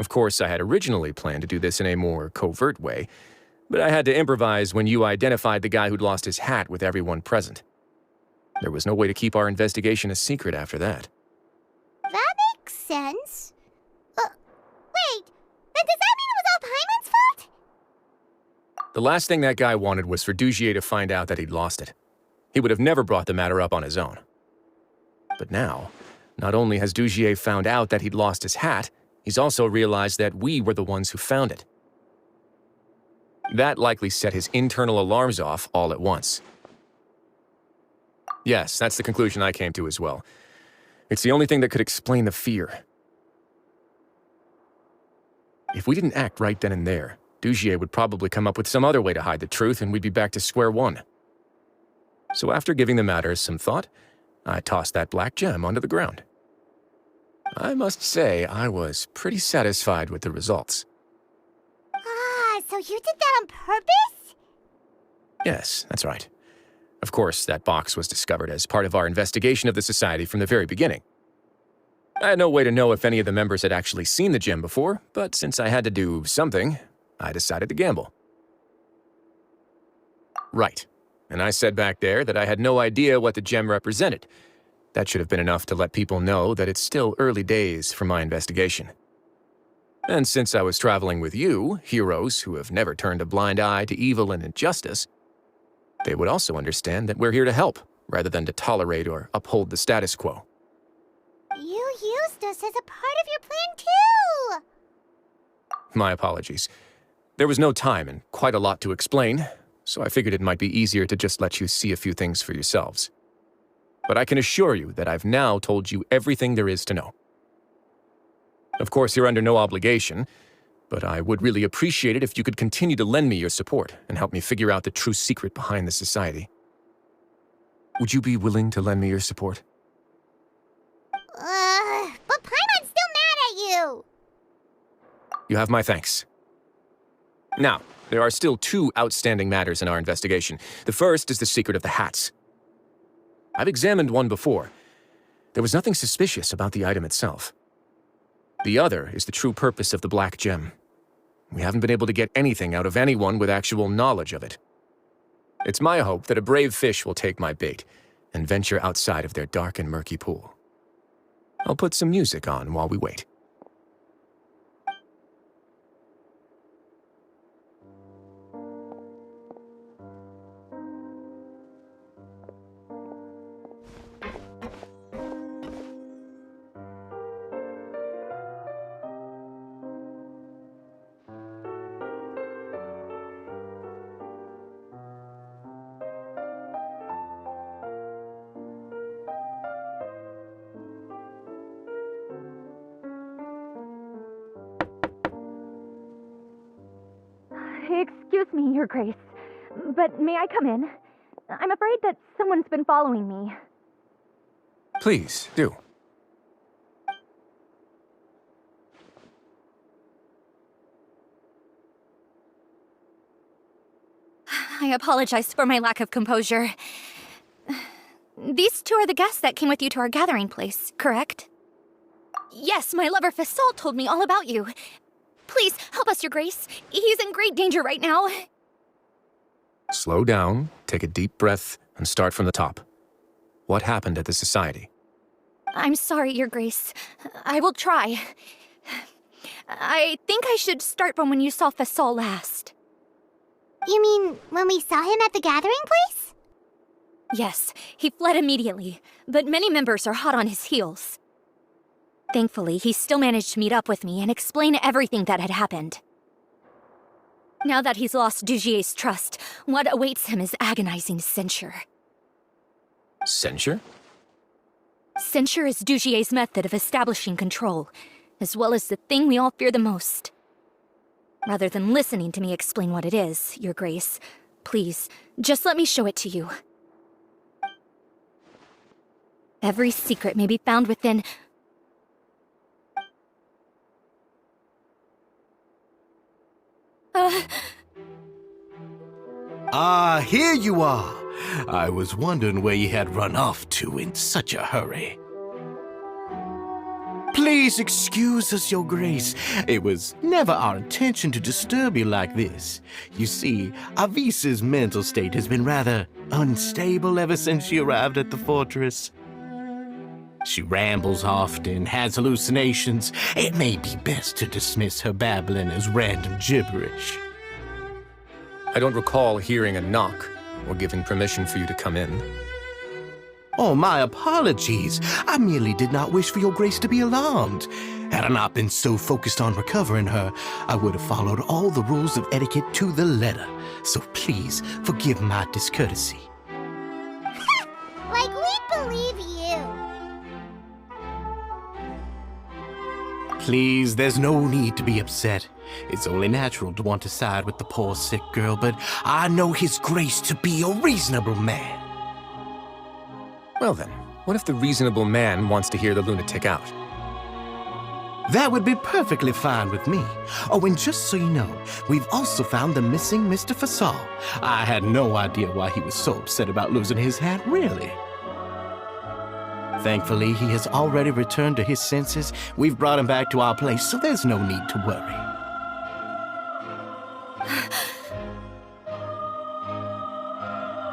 Of course, I had originally planned to do this in a more covert way, but I had to improvise when you identified the guy who'd lost his hat with everyone present. There was no way to keep our investigation a secret after that. That makes sense. Wait, then does that mean it was all Paimon's fault? The last thing that guy wanted was for Dugier to find out that he'd lost it. He would have never brought the matter up on his own. But now, not only has Dugier found out that he'd lost his hat, he's also realized that we were the ones who found it. That likely set his internal alarms off all at once. Yes, that's the conclusion I came to as well. It's the only thing that could explain the fear. If we didn't act right then and there, Dugier would probably come up with some other way to hide the truth and we'd be back to square one. So after giving the matter some thought, I tossed that black gem onto the ground. I must say, I was pretty satisfied with the results. Ah, so you did that on purpose? Yes, that's right. Of course, that box was discovered as part of our investigation of the Society from the very beginning. I had no way to know if any of the members had actually seen the gem before, but since I had to do something, I decided to gamble. Right. And I said back there that I had no idea what the gem represented. That should have been enough to let people know that it's still early days for my investigation. And since I was traveling with you, heroes who have never turned a blind eye to evil and injustice, they would also understand that we're here to help, rather than to tolerate or uphold the status quo. You used us as a part of your plan too! My apologies. There was no time and quite a lot to explain, so I figured it might be easier to just let you see a few things for yourselves. But I can assure you that I've now told you everything there is to know. Of course, you're under no obligation, but I would really appreciate it if you could continue to lend me your support and help me figure out the true secret behind the Society. Would you be willing to lend me your support? But Paimon's still mad at you! You have my thanks. Now, there are still two outstanding matters in our investigation. The first is the secret of the hats. I've examined one before. There was nothing suspicious about the item itself. The other is the true purpose of the black gem. We haven't been able to get anything out of anyone with actual knowledge of it. It's my hope that a brave fish will take my bait and venture outside of their dark and murky pool. I'll put some music on while we wait. Excuse me, Your Grace, but may I come in? I'm afraid that someone's been following me. Please, do. I apologize for my lack of composure. These two are the guests that came with you to our gathering place, correct? Yes, my lover Fasol told me all about you. Please, help us, Your Grace. He's in great danger right now. Slow down, take a deep breath, and start from the top. What happened at the Society? I'm sorry, Your Grace. I will try. I think I should start from when you saw Fasol last. You mean when we saw him at the gathering place? Yes, he fled immediately, but many members are hot on his heels. Thankfully, he still managed to meet up with me and explain everything that had happened. Now that he's lost Dugier's trust, what awaits him is agonizing censure. Censure? Censure is Dugier's method of establishing control, as well as the thing we all fear the most. Rather than listening to me explain what it is, Your Grace, please, just let me show it to you. Every secret may be found within... Here you are. I was wondering where you had run off to in such a hurry. Please excuse us, Your Grace. It was never our intention to disturb you like this. You see, Avisa's mental state has been rather unstable ever since she arrived at the fortress. She rambles often, has hallucinations. It may be best to dismiss her babbling as random gibberish. I don't recall hearing a knock or giving permission for you to come in. Oh, my apologies. I merely did not wish for Your Grace to be alarmed. Had I not been so focused on recovering her, I would have followed all the rules of etiquette to the letter. So please, forgive my discourtesy. Like we believe you. Please, there's no need to be upset. It's only natural to want to side with the poor sick girl, but I know His Grace to be a reasonable man. Well then, what if the reasonable man wants to hear the lunatic out? That would be perfectly fine with me. Oh, and just so you know, we've also found the missing Mr. Fasol. I had no idea why he was so upset about losing his hat, really. Thankfully, he has already returned to his senses. We've brought him back to our place, so there's no need to worry.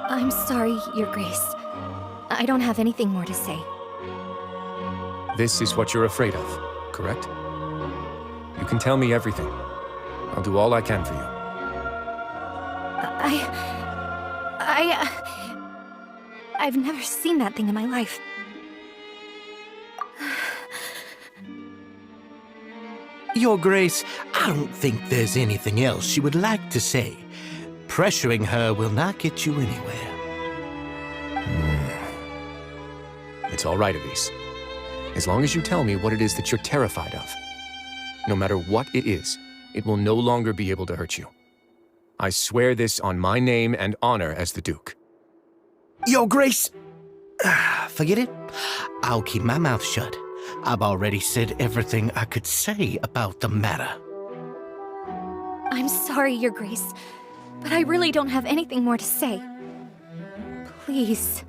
I'm sorry, Your Grace. I don't have anything more to say. This is what you're afraid of, correct? You can tell me everything. I'll do all I can for you. I've never seen that thing in my life. Your Grace, I don't think there's anything else she would like to say. Pressuring her will not get you anywhere. It's all right, Elise. As long as you tell me what it is that you're terrified of. No matter what it is, it will no longer be able to hurt you. I swear this on my name and honor as the Duke. Your Grace! Forget it. I'll keep my mouth shut. I've already said everything I could say about the matter. I'm sorry, Your Grace, but I really don't have anything more to say. Please,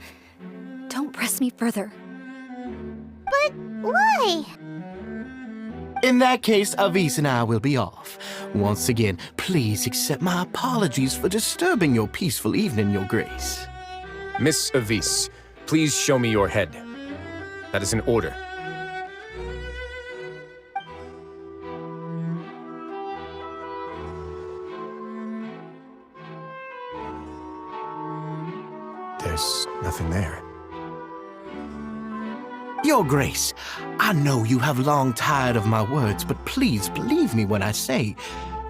don't press me further. But why? In that case, Avis and I will be off. Once again, please accept my apologies for disturbing your peaceful evening, Your Grace. Miss Avis, please show me your head. That is an order. There's nothing there. Your Grace, I know you have long tired of my words, but please believe me when I say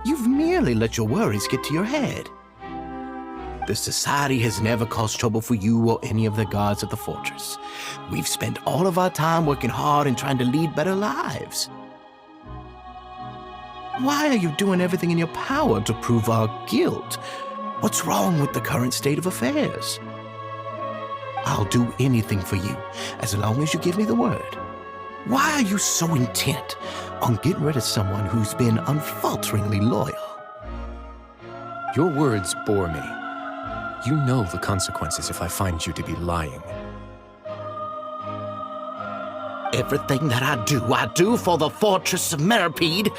you've merely let your worries get to your head. The Society has never caused trouble for you or any of the guards at the fortress. We've spent all of our time working hard and trying to lead better lives. Why are you doing everything in your power to prove our guilt? What's wrong with the current state of affairs? I'll do anything for you, as long as you give me the word. Why are you so intent on getting rid of someone who's been unfalteringly loyal? Your words bore me. You know the consequences if I find you to be lying. Everything that I do for the Fortress of Meripede.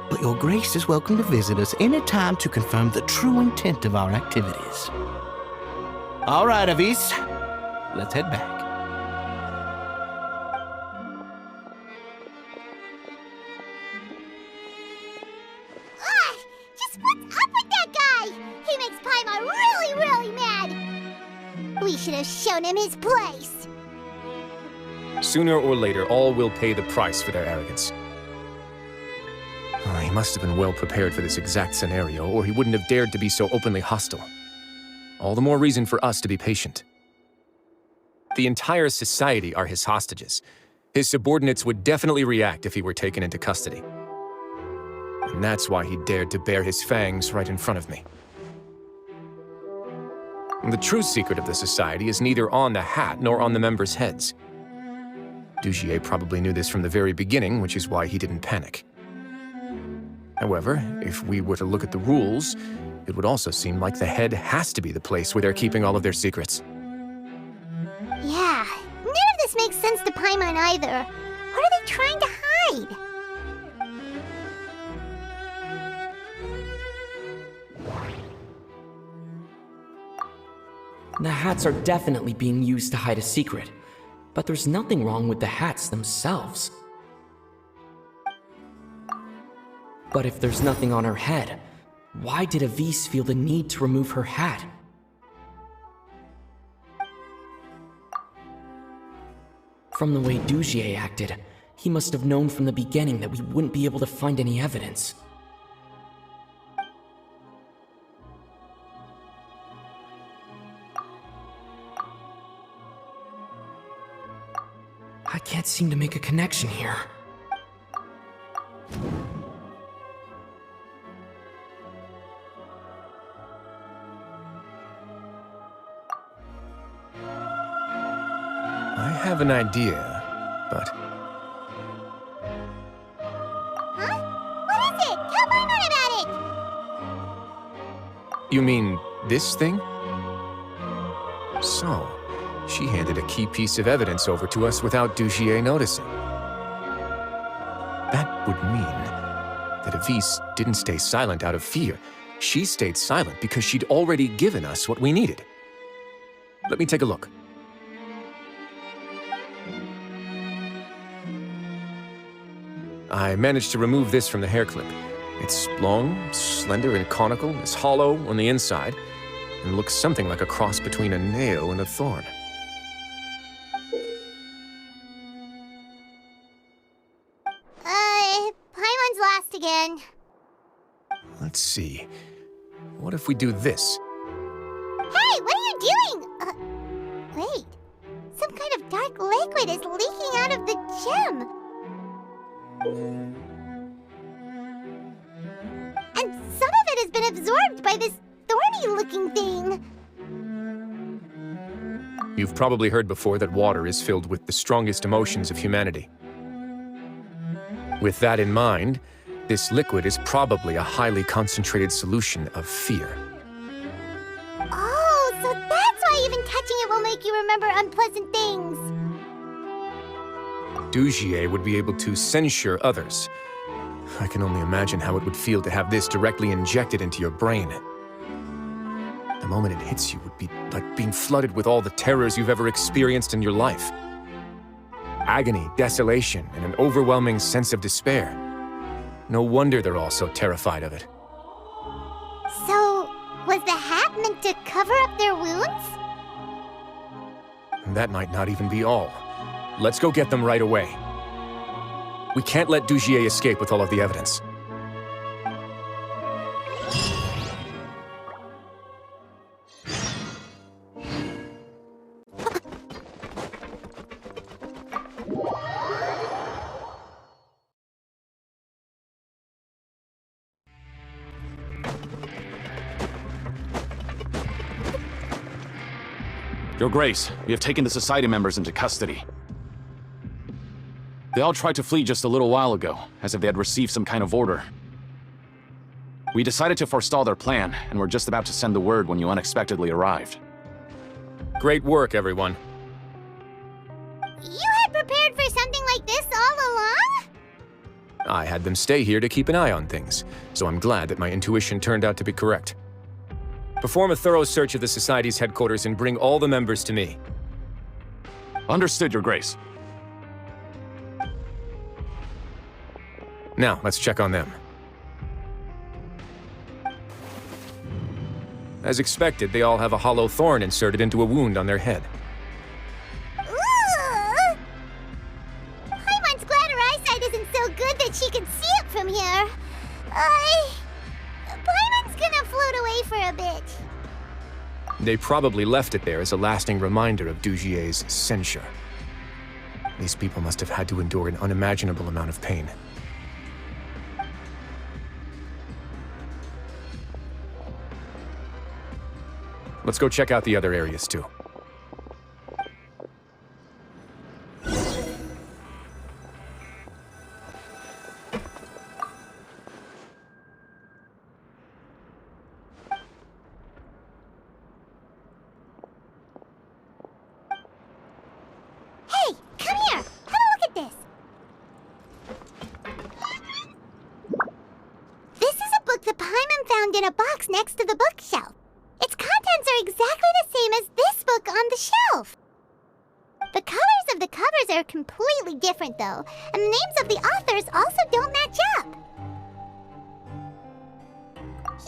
But Your Grace is welcome to visit us any time to confirm the true intent of our activities. All right, Avis. let's head back. Ugh! Just what's up with that guy? He makes Paimon really, really mad! We should have shown him his place. Sooner or later, all will pay the price for their arrogance. Oh, he must have been well prepared for this exact scenario, or he wouldn't have dared to be so openly hostile. All the more reason for us to be patient. The entire society are his hostages. His subordinates would definitely react if he were taken into custody. And that's why he dared to bare his fangs right in front of me. The true secret of the society is neither on the hat nor on the members' heads. Dugier probably knew this from the very beginning, which is why he didn't panic. However, if we were to look at the rules, it would also seem like the head has to be the place where they're keeping all of their secrets. Yeah, none of this makes sense to Paimon either. What are they trying to hide? The hats are definitely being used to hide a secret, but there's nothing wrong with the hats themselves. But if there's nothing on her head, why did Avise feel the need to remove her hat? From the way Dugier acted, he must have known from the beginning that we wouldn't be able to find any evidence. I can't seem to make a connection here. I have an idea, but... Huh? What is it? Tell Paimon about it! You mean this thing? So, she handed a key piece of evidence over to us without Dugier noticing. That would mean that Avise didn't stay silent out of fear. She stayed silent because she'd already given us what we needed. Let me take a look. I managed to remove this from the hair clip. It's long, slender, and conical, is hollow on the inside, and looks something like a cross between a nail and a thorn. Paimon's lost again. Let's see. What if we do this? Hey, what are you doing? Wait. Some kind of dark liquid is leaking out of the gem. And some of it has been absorbed by this thorny-looking thing. You've probably heard before that water is filled with the strongest emotions of humanity. With that in mind, this liquid is probably a highly concentrated solution of fear. Oh, so that's why even touching it will make you remember unpleasant things. Dugier would be able to censure others. I can only imagine how it would feel to have this directly injected into your brain. The moment it hits you would be like being flooded with all the terrors you've ever experienced in your life. Agony, desolation, and an overwhelming sense of despair. No wonder they're all so terrified of it. So, was the hat meant to cover up their wounds? That might not even be all. Let's go get them right away. We can't let Dugier escape with all of the evidence. Your Grace, we have taken the Society members into custody. They all tried to flee just a little while ago, as if they had received some kind of order. We decided to forestall their plan, and were just about to send the word when you unexpectedly arrived. Great work, everyone. You had prepared for something like this all along? I had them stay here to keep an eye on things, so I'm glad that my intuition turned out to be correct. Perform a thorough search of the Society's headquarters and bring all the members to me. Understood, Your Grace. Now, let's check on them. As expected, they all have a hollow thorn inserted into a wound on their head. Ooh! Paimon's glad her eyesight isn't so good that she can see it from here. Paimon's gonna float away for a bit. They probably left it there as a lasting reminder of Dugier's censure. These people must have had to endure an unimaginable amount of pain. Let's go check out the other areas, too. Hey, come here. Have a look at this. This is a book that Paimon found in a box next to the bookshelf. Its contents are exactly the same as this book on the shelf. The colors of the covers are completely different, though, and the names of the authors also don't match up.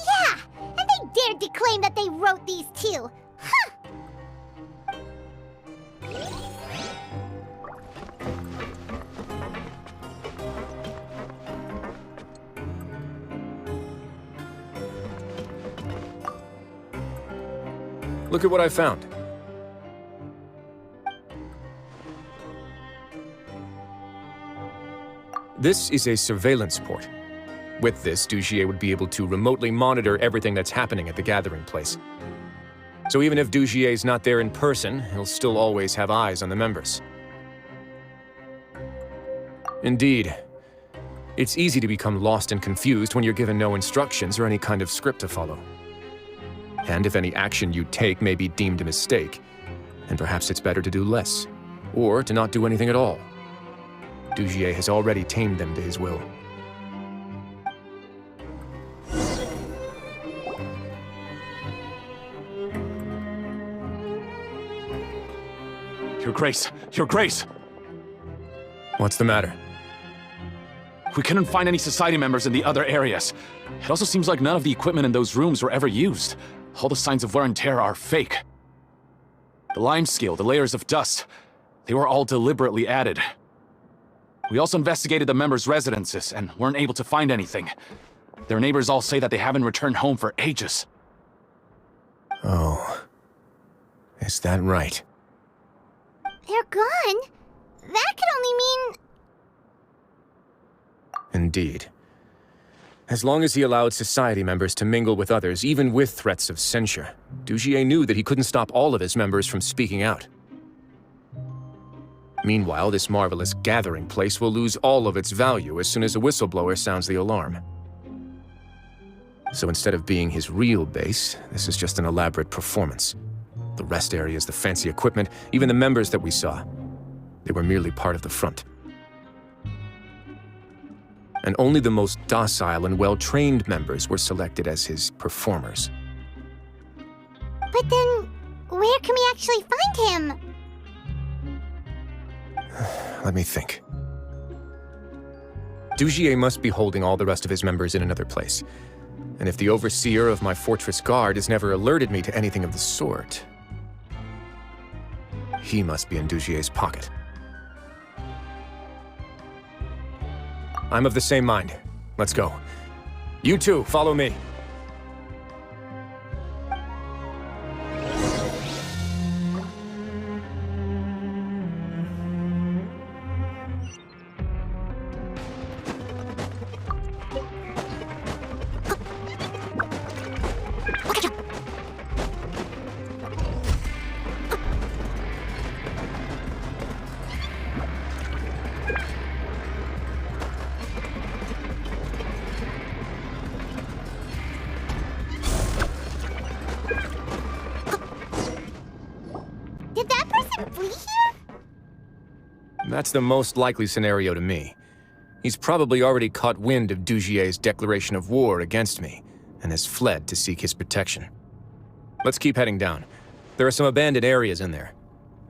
Yeah, and they dared to claim that they wrote these too. Huh! Look at what I found. This is a surveillance port. With this, Dugier would be able to remotely monitor everything that's happening at the gathering place. So even if Dugier's not there in person, he'll still always have eyes on the members. Indeed. It's easy to become lost and confused when you're given no instructions or any kind of script to follow. And if any action you take may be deemed a mistake, then perhaps it's better to do less, or to not do anything at all. Dugier has already tamed them to his will. Your Grace! Your Grace! What's the matter? We couldn't find any Society members in the other areas. It also seems like none of the equipment in those rooms were ever used. All the signs of wear and tear are fake. The lime scale, the layers of dust, they were all deliberately added. We also investigated the members' residences and weren't able to find anything. Their neighbors all say that they haven't returned home for ages. Oh. Is that right? They're gone? That could only mean... Indeed. As long as he allowed Society members to mingle with others, even with threats of censure, Dugier knew that he couldn't stop all of his members from speaking out. Meanwhile, this marvelous gathering place will lose all of its value as soon as a whistleblower sounds the alarm. So instead of being his real base, this is just an elaborate performance. The rest areas, the fancy equipment, even the members that we saw, they were merely part of the front. And only the most docile and well-trained members were selected as his performers. But then, where can we actually find him? Let me think. Dugier must be holding all the rest of his members in another place. And if the overseer of my fortress guard has never alerted me to anything of the sort, he must be in Dugier's pocket. I'm of the same mind. Let's go. You two, follow me. That's the most likely scenario to me. He's probably already caught wind of Dugier's declaration of war against me, and has fled to seek his protection. Let's keep heading down. There are some abandoned areas in there.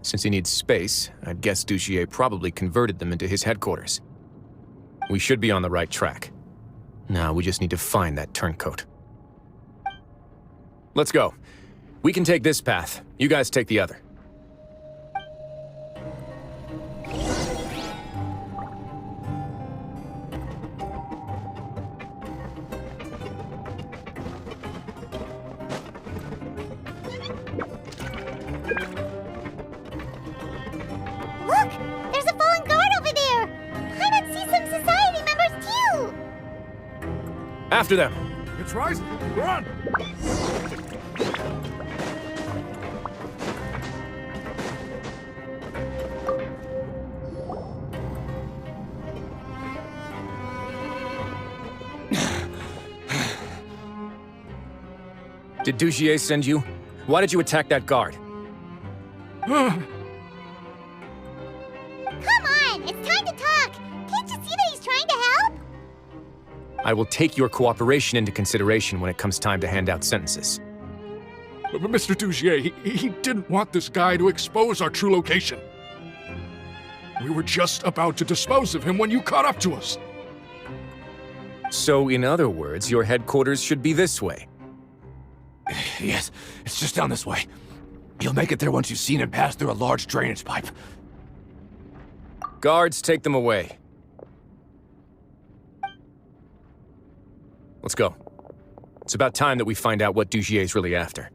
Since he needs space, I'd guess Dugier probably converted them into his headquarters. We should be on the right track. Now we just need to find that turncoat. Let's go. We can take this path. You guys take the other. Look! There's a fallen guard over there! I might see some society members too! After them! It's rising! Run! Did Dugier send you? Why did you attack that guard? Come on! It's time to talk! Can't you see that he's trying to help? I will take your cooperation into consideration when it comes time to hand out sentences. But Mr. Dugier, he didn't want this guy to expose our true location. We were just about to dispose of him when you caught up to us. So, in other words, your headquarters should be this way. Yes, it's just down this way. You'll make it there once you've seen him pass through a large drainage pipe. Guards, take them away. Let's go. It's about time that we find out what Dugier's really after.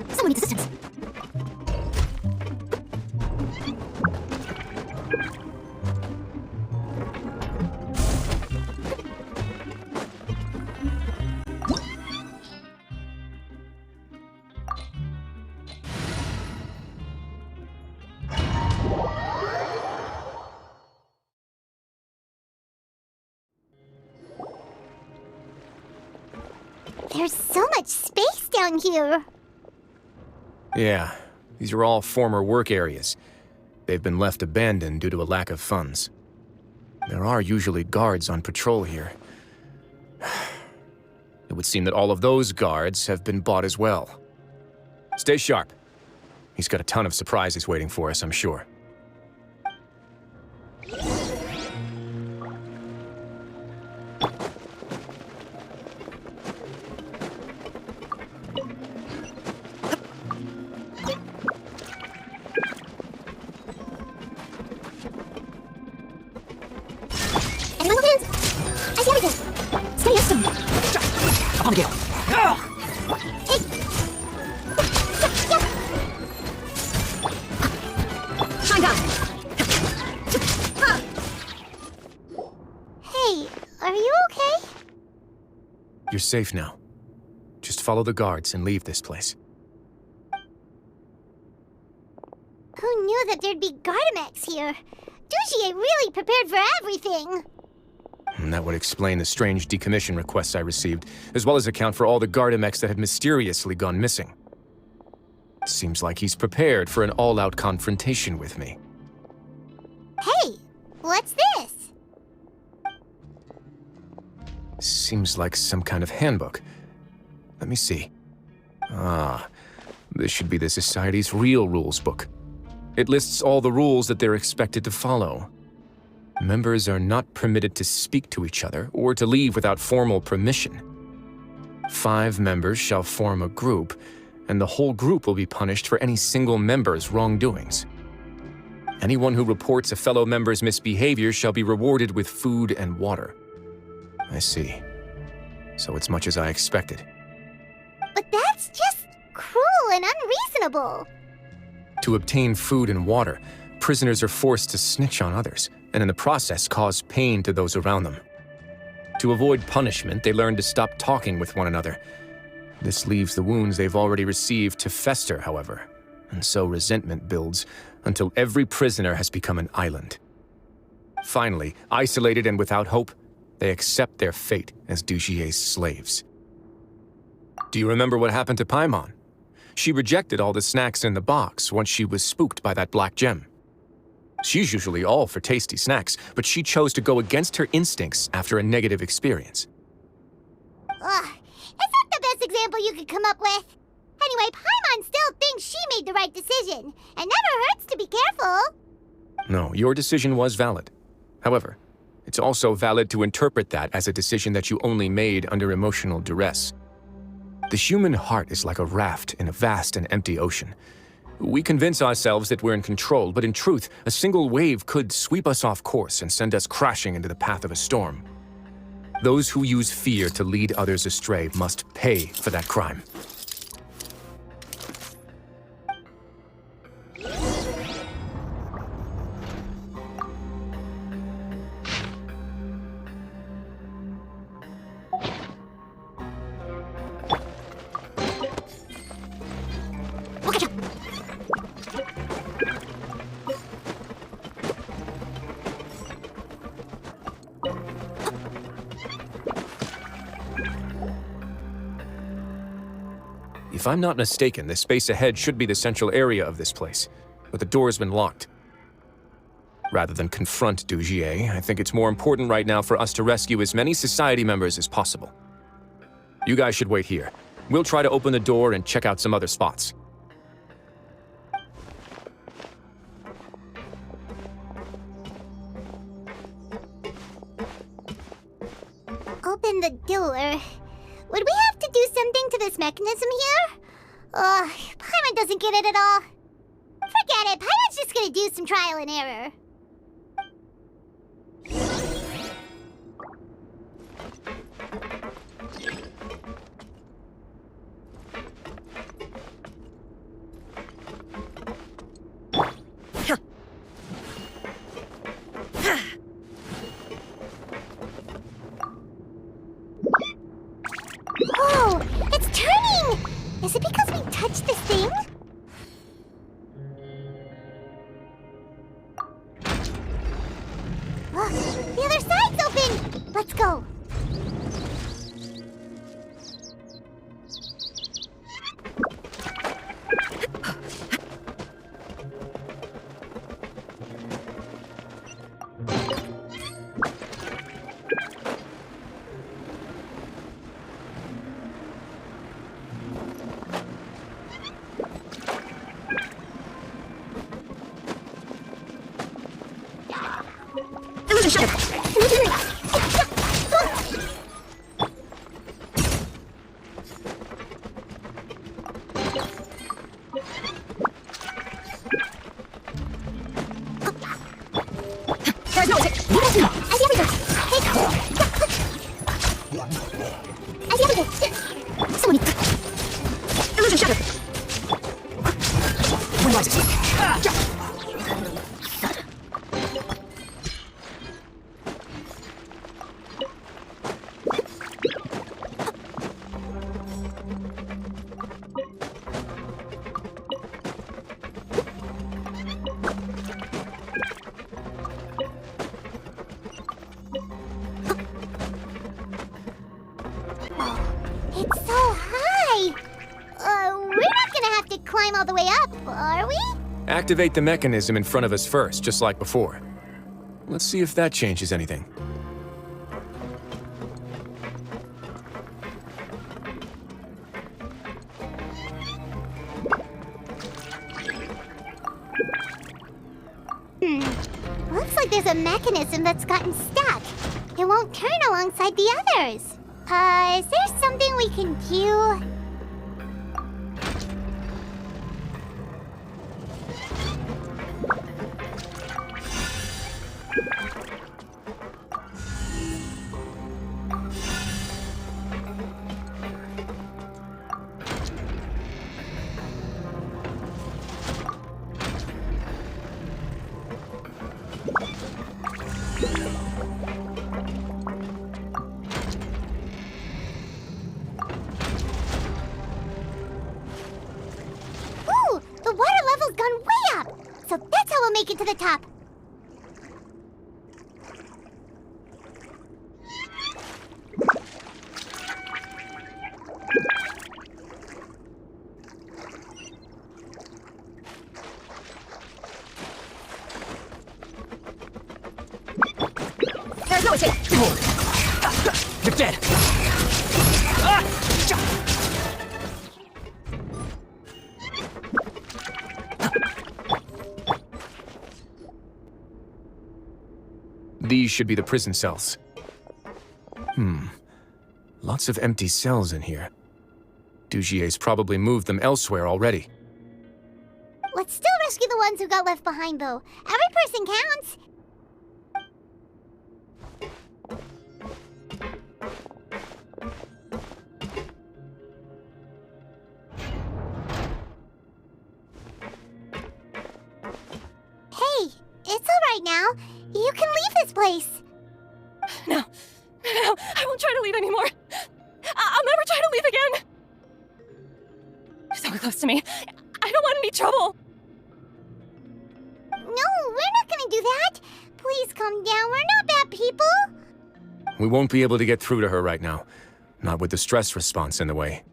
Someone needs assistance. There's so much space down here. Yeah, these are all former work areas. They've been left abandoned due to a lack of funds. There are usually guards on patrol here. It would seem that all of those guards have been bought as well. Stay sharp. He's got a ton of surprises waiting for us, I'm sure. Anyone with hands? I see everything. Stay next to me. Up on Gale. Hey! Shine down! Hey, are you okay? You're safe now. Just follow the guards and leave this place. Who knew that there'd be Gardamex here? Dugier really prepared for everything. And that would explain the strange decommission requests I received, as well as account for all the Gardamex that had mysteriously gone missing. Seems like he's prepared for an all-out confrontation with me. Hey, what's this? Seems like some kind of handbook. Let me see. Ah, this should be the Society's real rules book. It lists all the rules that they're expected to follow. Members are not permitted to speak to each other or to leave without formal permission. 5 members shall form a group, and the whole group will be punished for any single member's wrongdoings. Anyone who reports a fellow member's misbehavior shall be rewarded with food and water. I see. So it's much as I expected. But that's just cruel and unreasonable. To obtain food and water, prisoners are forced to snitch on others, and in the process cause pain to those around them. To avoid punishment, they learn to stop talking with one another. This leaves the wounds they've already received to fester, however, and so resentment builds until every prisoner has become an island. Finally, isolated and without hope, they accept their fate as Dugier's slaves. Do you remember what happened to Paimon? She rejected all the snacks in the box once she was spooked by that black gem. She's usually all for tasty snacks, but she chose to go against her instincts after a negative experience. Ugh, is that the best example you could come up with? Anyway, Paimon still thinks she made the right decision. It never hurts to be careful. No, your decision was valid. However, it's also valid to interpret that as a decision that you only made under emotional duress. The human heart is like a raft in a vast and empty ocean. We convince ourselves that we're in control, but in truth, a single wave could sweep us off course and send us crashing into the path of a storm. Those who use fear to lead others astray must pay for that crime. If I'm not mistaken, the space ahead should be the central area of this place, but the door's been locked. Rather than confront Dujier, I think it's more important right now for us to rescue as many society members as possible. You guys should wait here. We'll try to open the door and check out some other spots. Open the door. Would we have to do something to this mechanism here? Ugh, Paimon doesn't get it at all. Forget it, Paimon's just gonna do some trial and error. Oh, it's turning! Is it because we touched this thing? Look, the other side's open! Let's go. It's so high! We're not gonna have to climb all the way up, are we? Activate the mechanism in front of us first, just like before. Let's see if that changes anything. Looks like there's a mechanism that's gotten stuck. It won't turn alongside the others. Is there something we can do? Ooh, the water level's gone way up. So that's how we'll make it to the top. You're dead! These should be the prison cells. Lots of empty cells in here. Dugier's probably moved them elsewhere already. Let's still rescue the ones who got left behind, though. Every person counts. Hey, it's all right now. You can leave this place. No, I won't try to leave anymore. I'll never try to leave again. So close to me. I don't want any trouble. No, we're not gonna do that. Please calm down. We're not bad people. We won't be able to get through to her right now. Not with the stress response in the way.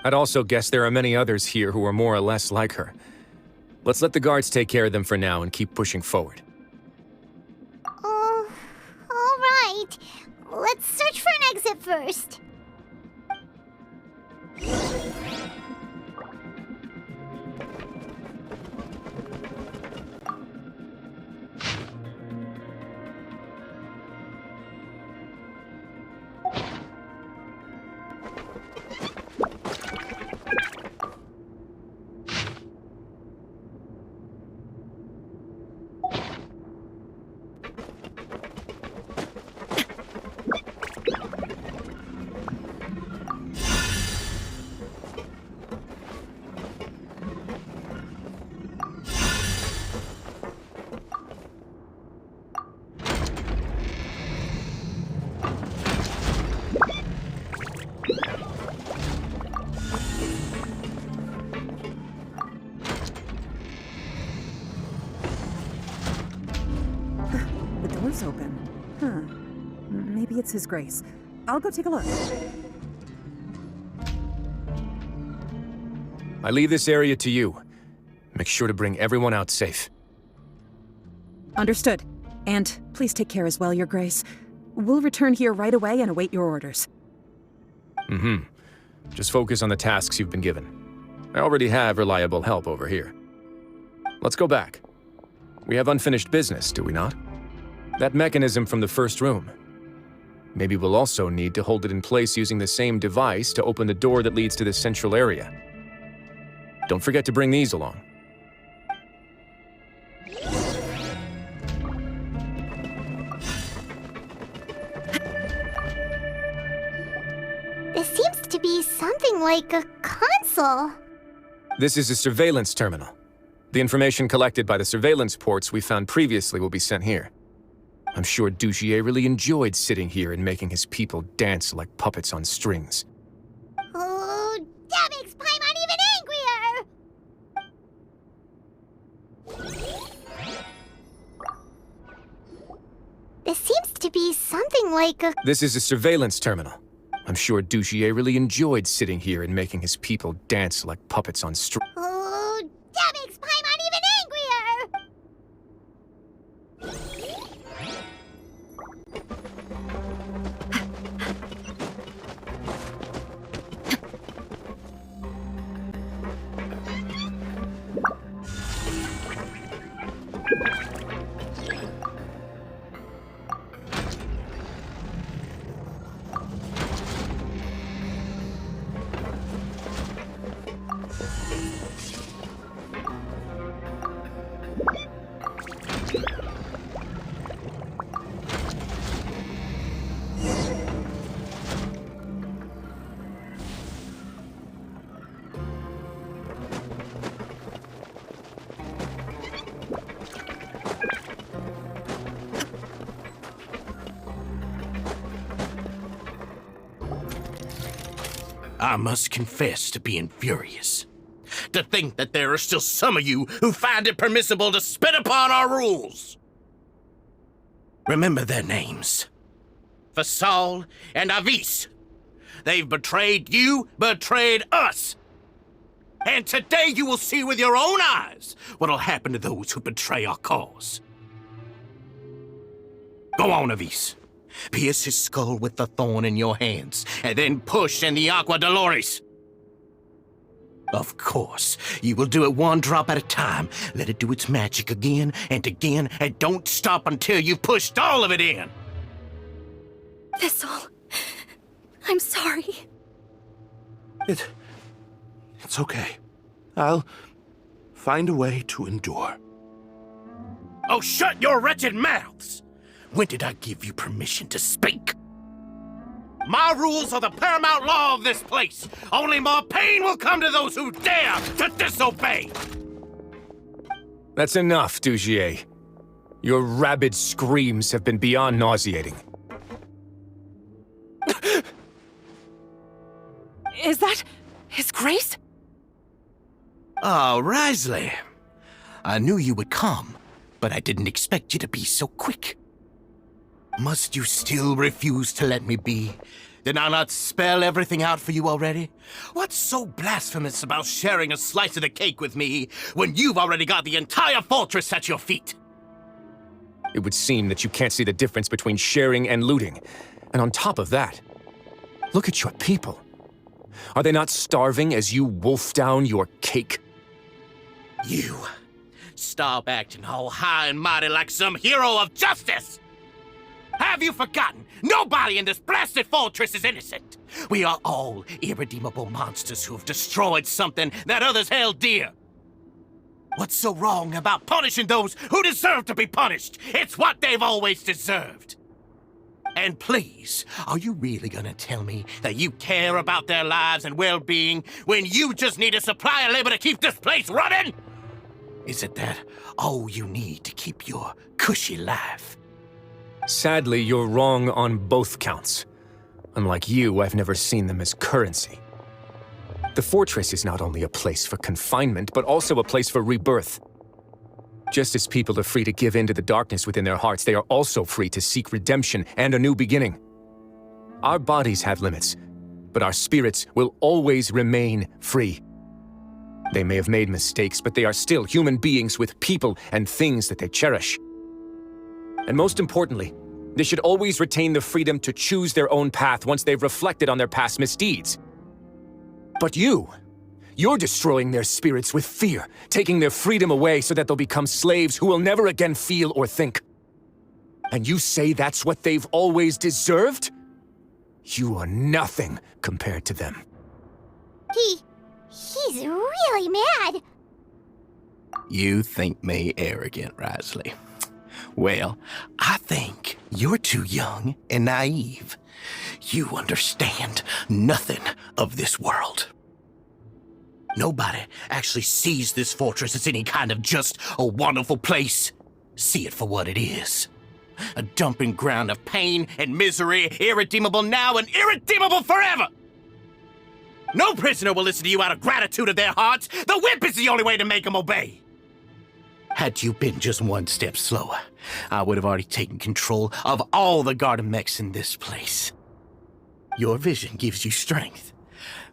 I'd also guess there are many others here who are more or less like her. Let's let the guards take care of them for now and keep pushing forward. Oh, all right. Let's search for an exit first. Open. Maybe it's His Grace. I'll go take a look. I leave this area to you. Make sure to bring everyone out safe. Understood. And please take care as well, Your Grace. We'll return here right away and await your orders. Just focus on the tasks you've been given. I already have reliable help over here. Let's go back. We have unfinished business, do we not? That mechanism from the first room. Maybe we'll also need to hold it in place using the same device to open the door that leads to the central area. Don't forget to bring these along. This seems to be something like a console. This is a surveillance terminal. The information collected by the surveillance ports we found previously will be sent here. I'm sure Dugier really enjoyed sitting here and making his people dance like puppets on strings. Oh, that makes Paimon even angrier! This seems to be something like a... This is a surveillance terminal. I'm sure Dugier really enjoyed sitting here and making his people dance like puppets on strings. Oh, that makes Paimon even angrier! I must confess to being furious. To think that there are still some of you who find it permissible to spit upon our rules. Remember their names. Fasal and Avis. They've betrayed you, betrayed us. And today you will see with your own eyes what'll happen to those who betray our cause. Go on, Avis. Pierce his skull with the thorn in your hands, and then push in the Aqua Dolores. Of course, you will do it one drop at a time. Let it do its magic again, and don't stop until you've pushed all of it in. Thistle, I'm sorry. It's okay. I'll find a way to endure. Oh, shut your wretched mouths! When did I give you permission to speak? My rules are the paramount law of this place. Only more pain will come to those who dare to disobey. That's enough, Dugier. Your rabid screams have been beyond nauseating. Is that His Grace? Oh, Risley. I knew you would come, but I didn't expect you to be so quick. Must you still refuse to let me be? Did I not spell everything out for you already? What's so blasphemous about sharing a slice of the cake with me when you've already got the entire fortress at your feet? It would seem that you can't see the difference between sharing and looting. And on top of that, look at your people. Are they not starving as you wolf down your cake? You, stop acting all high and mighty like some hero of justice! Have you forgotten? Nobody in this blasted fortress is innocent. We are all irredeemable monsters who've destroyed something that others held dear. What's so wrong about punishing those who deserve to be punished? It's what they've always deserved. And please, are you really gonna tell me that you care about their lives and well-being when you just need a supply of labor to keep this place running? Is it that all you need to keep your cushy life? Sadly, you're wrong on both counts. Unlike you, I've never seen them as currency. The fortress is not only a place for confinement, but also a place for rebirth. Just as people are free to give in to the darkness within their hearts, they are also free to seek redemption and a new beginning. Our bodies have limits, but our spirits will always remain free. They may have made mistakes, but they are still human beings with people and things that they cherish. And most importantly, they should always retain the freedom to choose their own path once they've reflected on their past misdeeds. But you're destroying their spirits with fear, taking their freedom away so that they'll become slaves who will never again feel or think. And you say that's what they've always deserved? You are nothing compared to them. He's really mad. You think me arrogant, Risley. Well, I think you're too young and naive. You understand nothing of this world. Nobody actually sees this fortress as any kind of just a wonderful place. See it for what it is. A dumping ground of pain and misery, irredeemable now and irredeemable forever. No prisoner will listen to you out of gratitude of their hearts. The whip is the only way to make them obey. Had you been just one step slower, I would have already taken control of all the garden mechs in this place. Your vision gives you strength,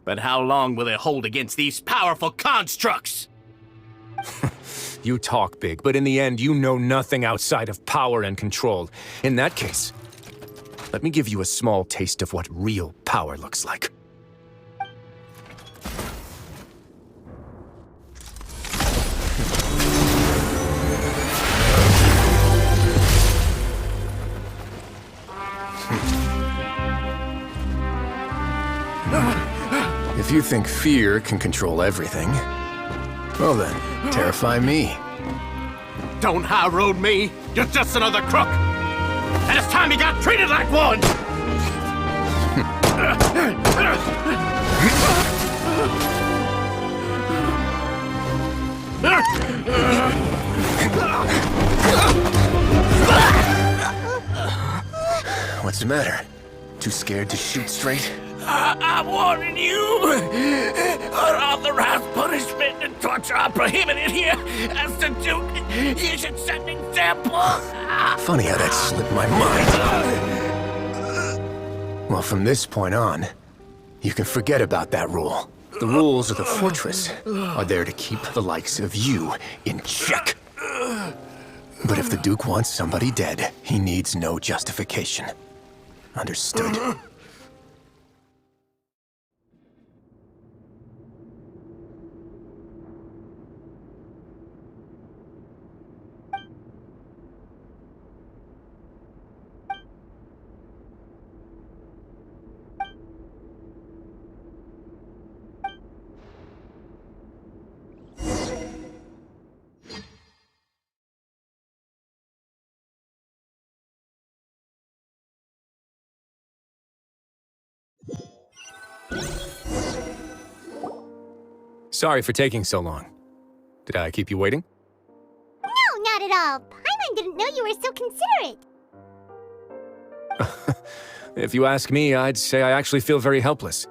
but how long will it hold against these powerful constructs? You talk big, but in the end, you know nothing outside of power and control. In that case, let me give you a small taste of what real power looks like. If you think fear can control everything, well then, terrify me. Don't high road me! You're just another crook! And it's time you got treated like one! What's the matter? Too scared to shoot straight? I'm warning you! Unauthorized punishment and torture are prohibited here! As the Duke, you should set an example! Funny how that slipped my mind. Well, from this point on, you can forget about that rule. The rules of the fortress are there to keep the likes of you in check. But if the Duke wants somebody dead, he needs no justification. Understood. Sorry for taking so long. Did I keep you waiting? No, not at all. Paimon didn't know you were so considerate. If you ask me, I'd say I actually feel very helpless.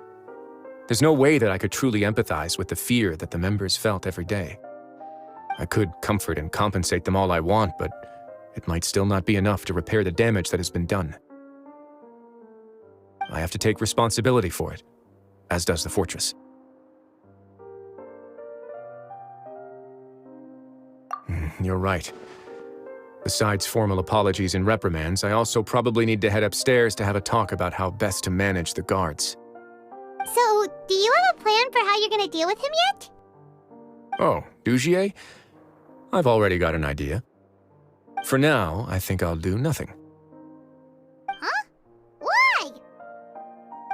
There's no way that I could truly empathize with the fear that the members felt every day. I could comfort and compensate them all I want, but it might still not be enough to repair the damage that has been done. I have to take responsibility for it, as does the fortress. You're right. Besides formal apologies and reprimands, I also probably need to head upstairs to have a talk about how best to manage the guards. So, do you have a plan for how you're gonna deal with him yet? Oh, Dugier? I've already got an idea. For now, I think I'll do nothing. Huh? Why?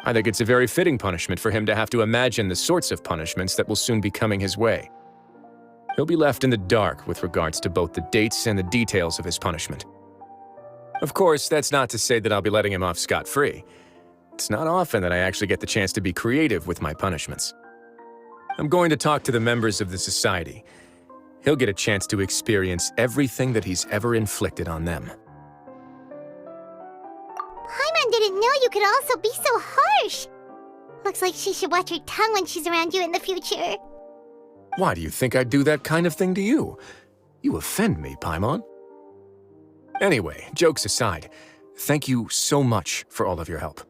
I think it's a very fitting punishment for him to have to imagine the sorts of punishments that will soon be coming his way. He'll be left in the dark with regards to both the dates and the details of his punishment. Of course, that's not to say that I'll be letting him off scot-free. It's not often that I actually get the chance to be creative with my punishments. I'm going to talk to the members of the society. He'll get a chance to experience everything that he's ever inflicted on them. Paimon didn't know you could also be so harsh. Looks like she should watch her tongue when she's around you in the future. Why do you think I'd do that kind of thing to you? You offend me, Paimon. Anyway, jokes aside, thank you so much for all of your help.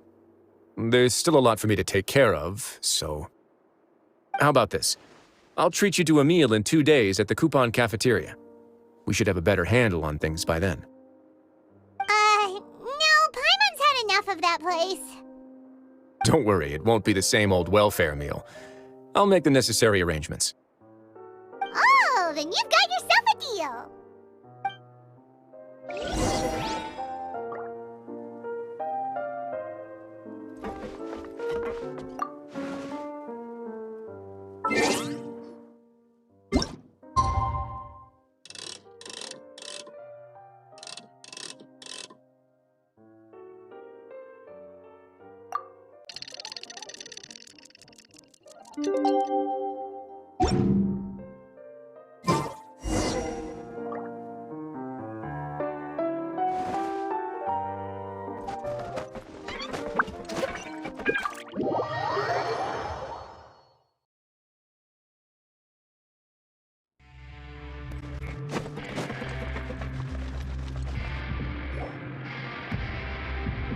There's still a lot for me to take care of, so... How about this? I'll treat you to a meal in 2 days at the Coupon Cafeteria. We should have a better handle on things by then. No, Paimon's had enough of that place. Don't worry, it won't be the same old welfare meal. I'll make the necessary arrangements. Oh, then you've got yourself a deal.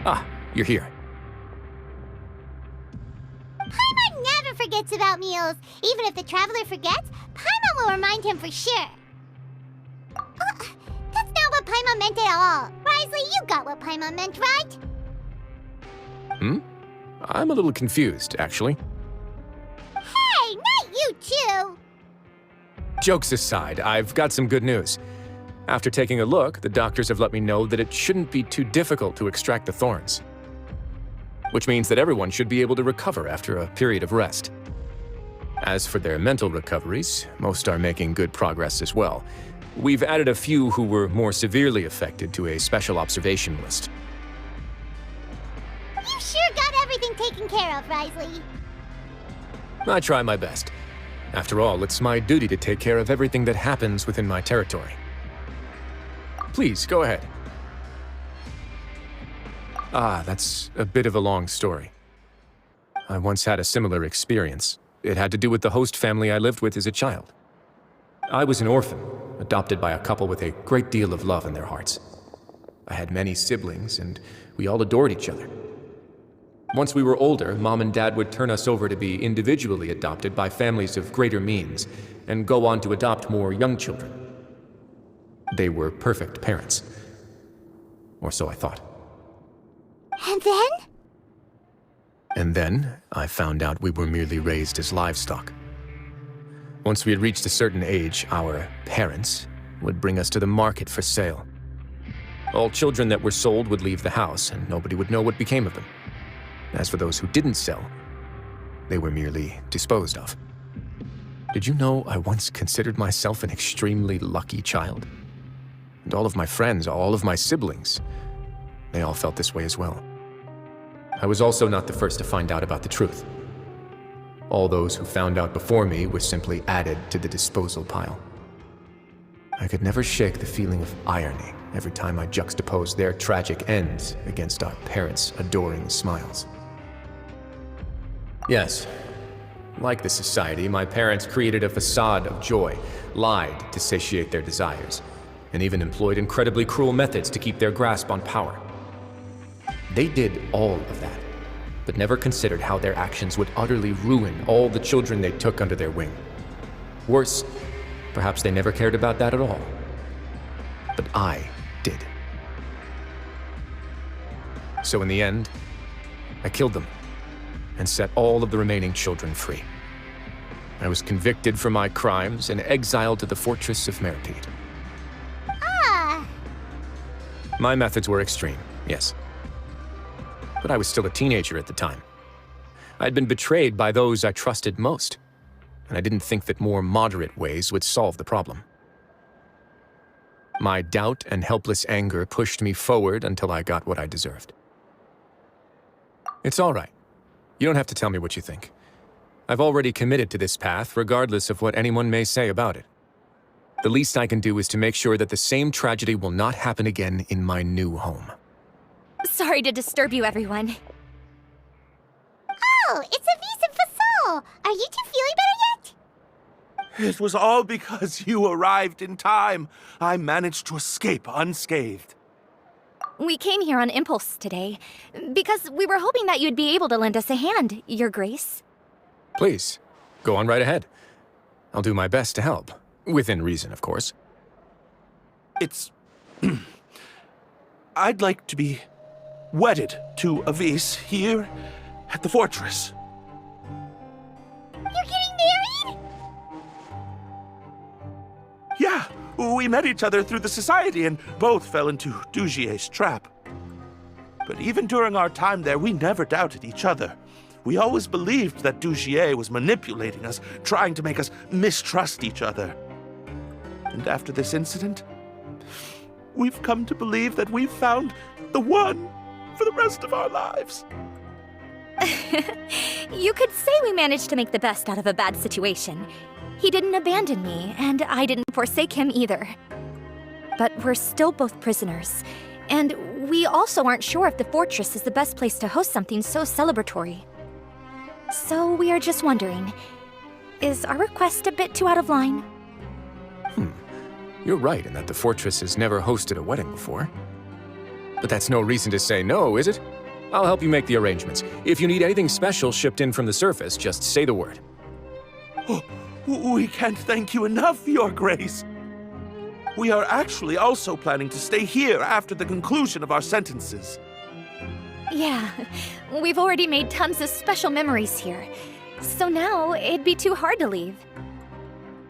Ah, you're here. Paimon never forgets about meals. Even if the traveler forgets, Paimon will remind him for sure. That's not what Paimon meant at all. Risley, you got what Paimon meant, right? I'm a little confused, actually. Hey, not you too! Jokes aside, I've got some good news. After taking a look, the doctors have let me know that it shouldn't be too difficult to extract the thorns. Which means that everyone should be able to recover after a period of rest. As for their mental recoveries, most are making good progress as well. We've added a few who were more severely affected to a special observation list. You sure got everything taken care of, Risley. I try my best. After all, it's my duty to take care of everything that happens within my territory. Please, go ahead. Ah, that's a bit of a long story. I once had a similar experience. It had to do with the host family I lived with as a child. I was an orphan, adopted by a couple with a great deal of love in their hearts. I had many siblings, and we all adored each other. Once we were older, Mom and Dad would turn us over to be individually adopted by families of greater means, and go on to adopt more young children. They were perfect parents. Or so I thought. And then? And then, I found out we were merely raised as livestock. Once we had reached a certain age, our parents would bring us to the market for sale. All children that were sold would leave the house, and nobody would know what became of them. As for those who didn't sell, they were merely disposed of. Did you know I once considered myself an extremely lucky child? And all of my friends, all of my siblings, they all felt this way as well. I was also not the first to find out about the truth. All those who found out before me were simply added to the disposal pile. I could never shake the feeling of irony every time I juxtaposed their tragic ends against our parents' adoring smiles. Yes, like the society, my parents created a facade of joy, lied to satiate their desires, and even employed incredibly cruel methods to keep their grasp on power. They did all of that, but never considered how their actions would utterly ruin all the children they took under their wing. Worse, perhaps they never cared about that at all. But I did. So in the end, I killed them and set all of the remaining children free. I was convicted for my crimes and exiled to the fortress of Meripede. Ah! My methods were extreme, yes. But I was still a teenager at the time. I'd been betrayed by those I trusted most, and I didn't think that more moderate ways would solve the problem. My doubt and helpless anger pushed me forward until I got what I deserved. It's all right. You don't have to tell me what you think. I've already committed to this path, regardless of what anyone may say about it. The least I can do is to make sure that the same tragedy will not happen again in my new home. Sorry to disturb you, everyone. Oh, it's Avis and Fasol! Are you two feeling better yet? It was all because you arrived in time. I managed to escape unscathed. We came here on impulse today, because we were hoping that you'd be able to lend us a hand, Your Grace. Please, go on right ahead. I'll do my best to help. Within reason, of course. It's... I'd like to be wedded to Avis here at the fortress. You're getting married? Yeah, we met each other through the society and both fell into Dugier's trap. But even during our time there, we never doubted each other. We always believed that Dugier was manipulating us, trying to make us mistrust each other. And after this incident, we've come to believe that we've found the one for the rest of our lives. You could say we managed to make the best out of a bad situation. He didn't abandon me, and I didn't forsake him either. But we're still both prisoners, and we also aren't sure if the fortress is the best place to host something so celebratory. So we are just wondering, is our request a bit too out of line? You're right in that the fortress has never hosted a wedding before. But that's no reason to say no, is it? I'll help you make the arrangements. If you need anything special shipped in from the surface, just say the word. Oh, we can't thank you enough, Your Grace. We are actually also planning to stay here after the conclusion of our sentences. Yeah, we've already made tons of special memories here. So now, it'd be too hard to leave.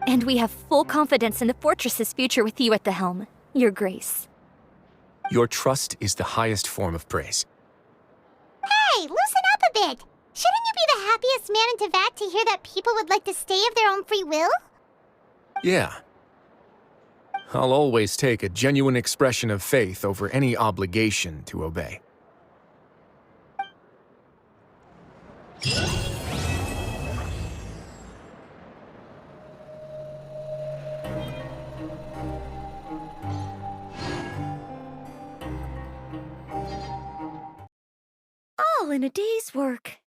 And we have full confidence in the fortress's future with you at the helm, Your Grace. Your trust is the highest form of praise. Hey, loosen up a bit! Shouldn't you be the happiest man in Tevat to hear that people would like to stay of their own free will? Yeah. I'll always take a genuine expression of faith over any obligation to obey. All in a day's work.